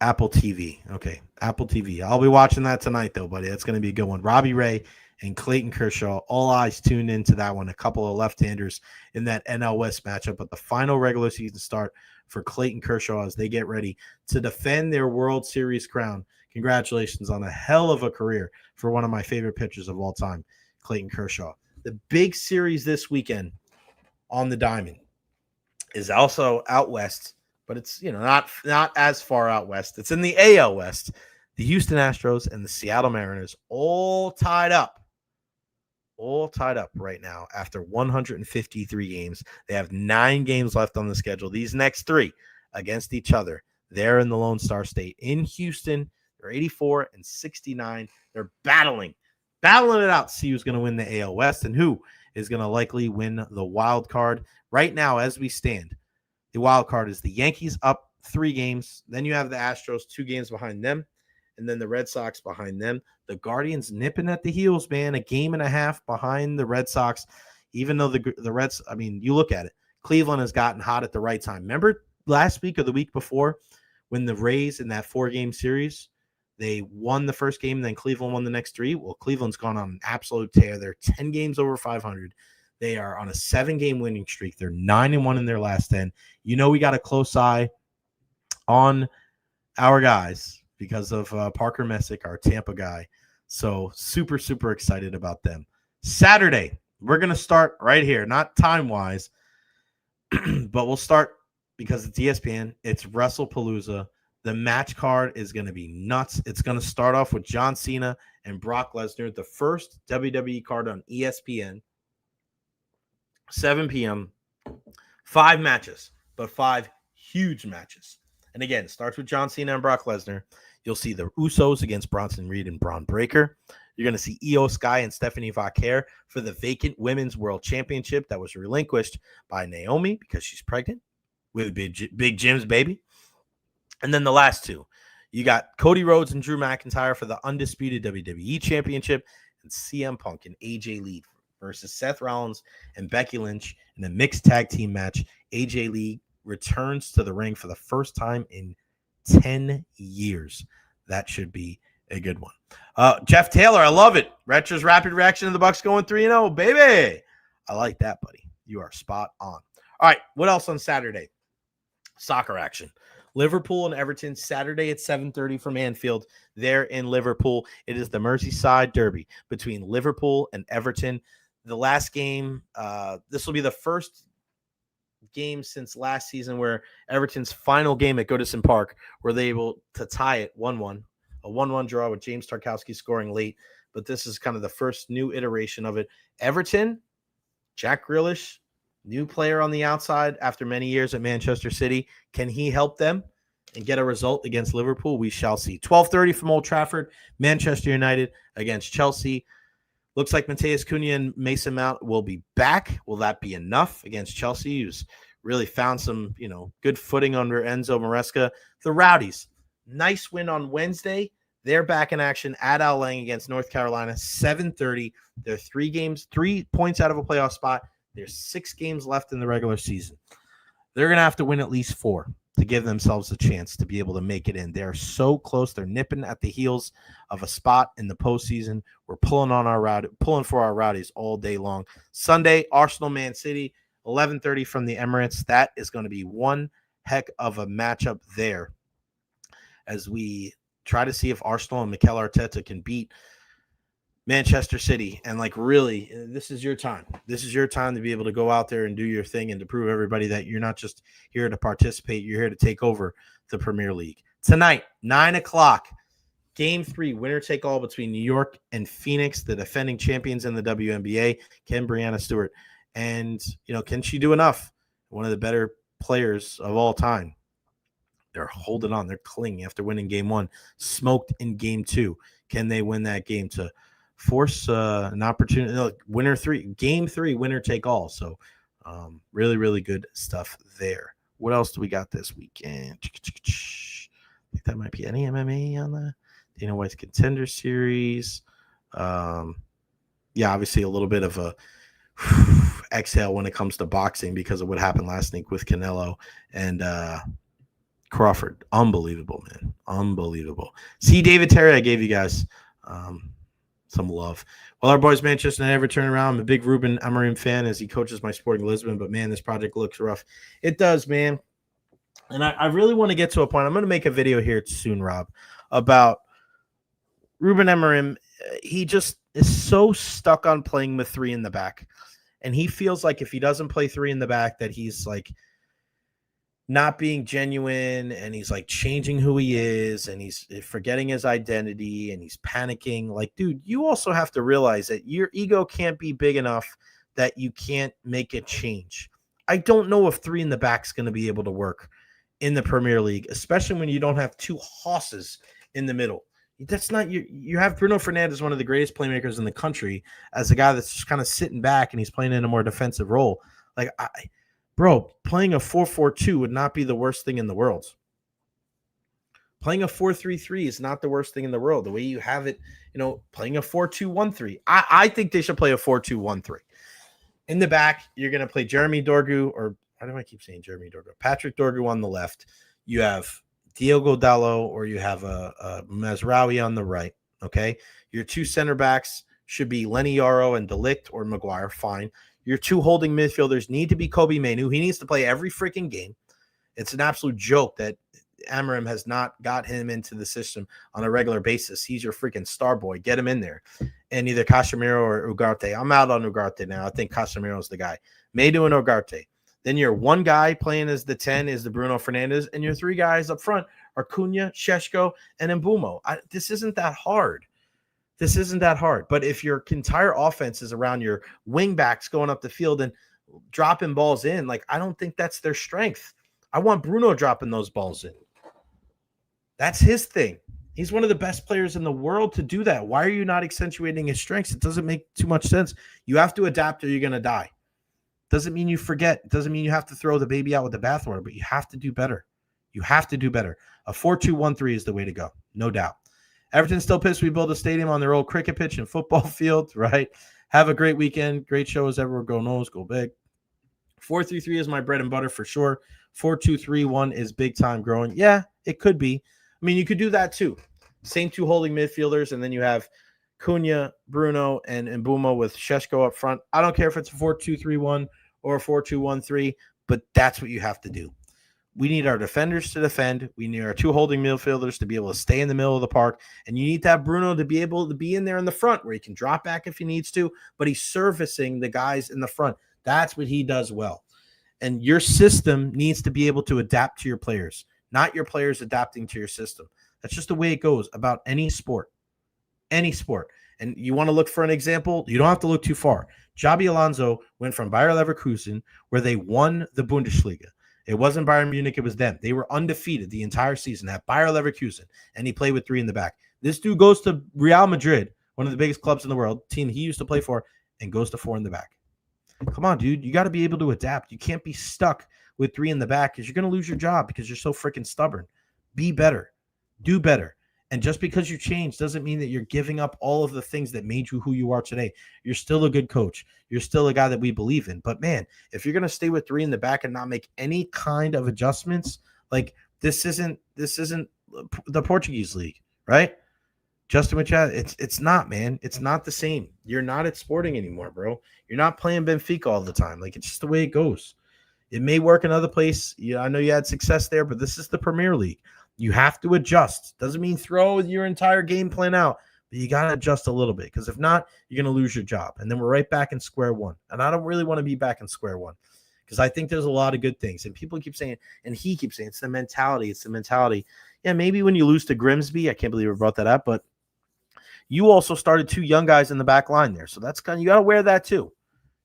Speaker 2: Apple TV. Okay, Apple TV. I'll be watching that tonight, though, buddy. That's going to be a good one. Robbie Ray and Clayton Kershaw. All eyes tuned into that one. A couple of left-handers in that NL West matchup. But the final regular season start for Clayton Kershaw as they get ready to defend their World Series crown. Congratulations on a hell of a career for one of my favorite pitchers of all time, Clayton Kershaw. The big series this weekend on the diamond is also out west, but it's not as far out west. It's in the AL West. The Houston Astros and the Seattle Mariners all tied up right now after 153 games. They have 9 games left on the schedule. These next 3 against each other. They're in the Lone Star State in Houston. They're 84 and 69. They're battling it out to see who's going to win the AL West and who is going to likely win the wild card. Right now, as we stand, the wild card is the Yankees up 3 games. Then you have the Astros 2 games behind them, and then the Red Sox behind them. The Guardians nipping at the heels, man, a game and a half behind the Red Sox, even though the Reds, I mean, you look at it. Cleveland has gotten hot at the right time. Remember last week or the week before when the Rays in that 4-game series, they won the first game, then Cleveland won the next 3? Well, Cleveland's gone on an absolute tear. They're 10 games over 500. They are on a 7-game winning streak. They're 9-1 in their last 10. We got a close eye on our guys because of Parker Messick, our Tampa guy. So super, super excited about them. Saturday, we're going to start right here, not time-wise, but we'll start because it's ESPN. It's WrestlePalooza. The match card is going to be nuts. It's going to start off with John Cena and Brock Lesnar, the first WWE card on ESPN. 7 p.m. 5 matches, but 5 huge matches. And again, it starts with John Cena and Brock Lesnar. You'll see the Usos against Bronson Reed and Braun Breaker. You're going to see Io Sky and Stephanie Vaquer for the vacant Women's World Championship that was relinquished by Naomi because she's pregnant with Big Jim's baby. And then the last 2, You got Cody Rhodes and Drew McIntyre for the undisputed WWE Championship, and CM Punk and AJ Lee versus Seth Rollins and Becky Lynch in a mixed tag team match. AJ Lee returns to the ring for the first time in 10 years. That should be a good one. Jeff Taylor, I love it. Recher's rapid reaction to the Bucks going 3-0, baby. I like that, buddy. You are spot on. All right, what else on Saturday? Soccer action. Liverpool and Everton, Saturday at 7:30 from Anfield. There in Liverpool. It is the Merseyside Derby between Liverpool and Everton. The last game, this will be the first game since last season where Everton's final game at Goodison Park were they able to tie it 1-1. A 1-1 draw with James Tarkowski scoring late. But this is kind of the first new iteration of it. Everton, Jack Grealish, new player on the outside after many years at Manchester City. Can he help them and get a result against Liverpool? We shall see. 12:30 from Old Trafford, Manchester United against Chelsea. Looks like Mateus Cunha and Mason Mount will be back. Will that be enough against Chelsea, who's really found some, good footing under Enzo Maresca? The Rowdies, nice win on Wednesday. They're back in action at Al Lang against North Carolina, 7:30. They're 3 points out of a playoff spot. There's 6 games left in the regular season. They're going to have to win at least 4 to give themselves a chance to be able to make it in. They're so close. They're nipping at the heels of a spot in the postseason. We're pulling for our Rowdies all day long. Sunday, Arsenal, Man City, 11:30 from the Emirates. That is going to be one heck of a matchup there as we try to see if Arsenal and Mikel Arteta can beat Manchester City. And really, this is your time. This is your time to be able to go out there and do your thing and to prove everybody that you're not just here to participate. You're here to take over the Premier League. Tonight, 9:00, Game 3, winner take all between New York and Phoenix, the defending champions in the WNBA. Can Breanna Stewart, and can she do enough? One of the better players of all time. They're holding on. They're clinging after winning Game 1. Smoked in Game 2. Can they win that game to force an opportunity? Game 3, winner take all. So really, really good stuff there. What else do we got this weekend? I think that might be any MMA on the Dana White's Contender Series. Obviously a little bit of a exhale when it comes to boxing because of what happened last week with Canelo and Crawford. Unbelievable, man. Unbelievable. See, David Terry, I gave you guys some love. Well, our boys Manchester United return around. I'm a big Ruben Amorim fan as he coaches my Sporting Lisbon, but man, this project looks rough. It does, man. And I really want to get to a point. I'm going to make a video here soon, Rob, about Ruben Amorim. He just is so stuck on playing with 3 in the back. And he feels like if he doesn't play 3 in the back, that he's not being genuine, and he's changing who he is, and he's forgetting his identity, and he's panicking. Dude, you also have to realize that your ego can't be big enough that you can't make a change. I don't know if 3 in the back is going to be able to work in the Premier League, especially when you don't have 2 hosses in the middle. That's not you have Bruno Fernandes, one of the greatest playmakers in the country, as a guy that's just kind of sitting back and he's playing in a more defensive role. Bro, playing a 4-4-2 would not be the worst thing in the world. Playing a 4-3-3 is not the worst thing in the world. The way you have it, playing a 4-2-1-3. I think they should play a 4-2-1-3. In the back, you're going to play Jeremy Dorgu, or how do I keep saying Jeremy Dorgu? Patrick Dorgu on the left. You have Diogo Dalot, or you have a Mazraoui on the right, okay? Your 2 center backs should be Lenny Yaro and De Ligt or Maguire, fine. Your 2 holding midfielders need to be Kobe Mainoo. He needs to play every freaking game. It's an absolute joke that Amorim has not got him into the system on a regular basis. He's your freaking star boy. Get him in there. And either Casemiro or Ugarte. I'm out on Ugarte now. I think Casemiro's the guy. Mainoo and Ugarte. Then your 1 guy playing as the 10 is the Bruno Fernandes, and your 3 guys up front are Cunha, Šeško, and Mbumo. This isn't that hard. This isn't that hard. But if your entire offense is around your wing backs going up the field and dropping balls in, I don't think that's their strength. I want Bruno dropping those balls in. That's his thing. He's one of the best players in the world to do that. Why are you not accentuating his strengths? It doesn't make too much sense. You have to adapt or you're going to die. Doesn't mean you forget. It doesn't mean you have to throw the baby out with the bathwater, but you have to do better. You have to do better. A 4-2-1-3 is the way to go, no doubt. Everton's still pissed we built a stadium on their old cricket pitch and football field, right? Have a great weekend. Great show as ever. Go Noles, go big. 4-3-3 is my bread and butter for sure. 4-2-3-1 is big time growing. Yeah, it could be. I mean, you could do that too. Same two holding midfielders, and then you have Cunha, Bruno, and Mbeumo with Šeško up front. I don't care if it's a 4-2-3-1 or a 4-2-1-3, but that's what you have to do. We need our defenders to defend. We need our two holding midfielders to be able to stay in the middle of the park. And you need to have Bruno to be able to be in there in the front where he can drop back if he needs to, but he's servicing the guys in the front. That's what he does well. And your system needs to be able to adapt to your players, not your players adapting to your system. That's just the way it goes about any sport. Any sport. And you want to look for an example? You don't have to look too far. Xabi Alonso went from Bayer Leverkusen, where they won the Bundesliga. It wasn't Bayern Munich, it was them. They were undefeated the entire season at Bayer Leverkusen, and he played with three in the back. This dude goes to Real Madrid, one of the biggest clubs in the world, team he used to play for, and goes to four in the back. Come on, dude. You got to be able to adapt. You can't be stuck with three in the back because you're going to lose your job because you're so freaking stubborn. Be better. Do better. And just because you change doesn't mean that you're giving up all of the things that made you who you are today. You're still a good coach. You're still a guy that we believe in. But, man, if you're going to stay with three in the back and not make any kind of adjustments, like this isn't the Portuguese league, right? Justin Machado, it's not, man. It's not the same. You're not at Sporting anymore, bro. You're not playing Benfica all the time. Like, it's just the way it goes. It may work another place. I know you had success there, but this is the Premier League. You have to adjust. Doesn't mean throw your entire game plan out, but you got to adjust a little bit because if not, you're going to lose your job. And then we're right back in square one. And I don't really want to be back in square one because I think there's a lot of good things. And people keep saying, and he keeps saying, it's the mentality. It's the mentality. Yeah, maybe when you lose to Grimsby, I can't believe I brought that up, but you also started two young guys in the back line there. So that's you got to wear that too.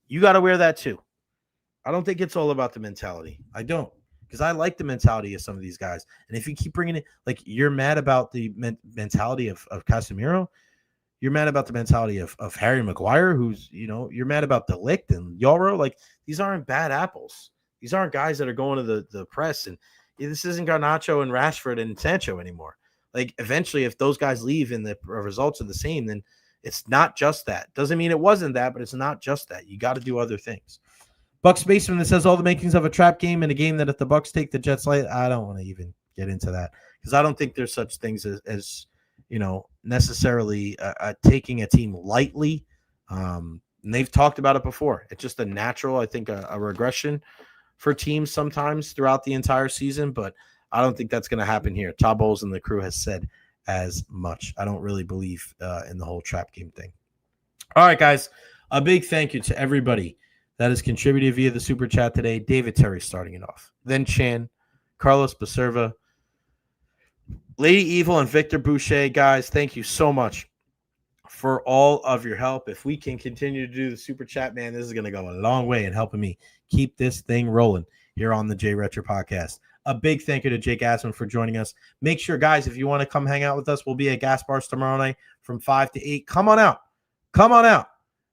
Speaker 2: You got to wear that too. I don't think it's all about the mentality. I don't. Because I like the mentality of some of these guys. And if you keep bringing it, like you're mad about the mentality of Casemiro, you're mad about the mentality of Harry Maguire, who's, you're mad about De Ligt and Yoro. Like, these aren't bad apples. These aren't guys that are going to the press. And this isn't Garnacho and Rashford and Sancho anymore. Like, eventually, if those guys leave and the results are the same, then it's not just that. Doesn't mean it wasn't that, but it's not just that. You got to do other things. Bucks Basement that says all the makings of a trap game and a game that if the Bucks take the Jets light, I don't want to even get into that because I don't think there's such things as necessarily taking a team lightly. And they've talked about it before. It's just a natural, I think, a regression for teams sometimes throughout the entire season, but I don't think that's going to happen here. Todd Bowles and the crew has said as much. I don't really believe in the whole trap game thing. All right, guys, a big thank you to everybody that has contributed via the super chat today. David Terry starting it off. Then Chan, Carlos Baserva, Lady Evil, and Victor Boucher. Guys, thank you so much for all of your help. If we can continue to do the super chat, man, this is going to go a long way in helping me keep this thing rolling here on the Jay Recher podcast. A big thank you to Jake Asman for joining us. Make sure, guys, if you want to come hang out with us, we'll be at Gas Bars tomorrow night from 5 to 8. Come on out. Come on out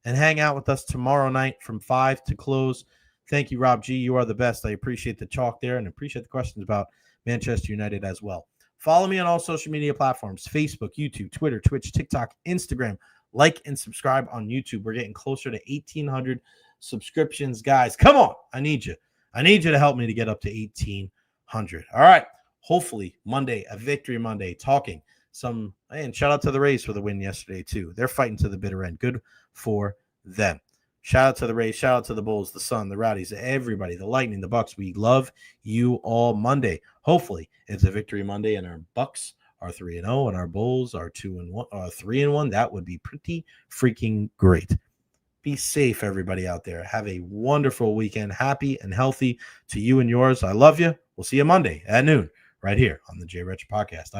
Speaker 2: and hang out with us tomorrow night from 5 to close. Thank you, Rob G. You are the best. I appreciate the talk there and appreciate the questions about Manchester United as well. Follow me on all social media platforms, Facebook, YouTube, Twitter, Twitch, TikTok, Instagram. Like and subscribe on YouTube. We're getting closer to 1,800 subscriptions, guys. Come on. I need you. I need you to help me to get up to 1,800. All right. Hopefully Monday, a victory Monday, talking some, and shout out to the Rays for the win yesterday too. They're fighting to the bitter end. Good for them. Shout out to the Rays, shout out to the Bulls, the Sun, the Rowdies, everybody, the Lightning, the Bucks. We love you all Monday. Hopefully it's a victory Monday and our Bucks are 3-0 and our Bulls are 3-1. That would be pretty freaking great. Be safe, everybody out there. Have a wonderful weekend. Happy and healthy to you and yours. I love you. We'll see you Monday at noon right here on the Jay Recher podcast.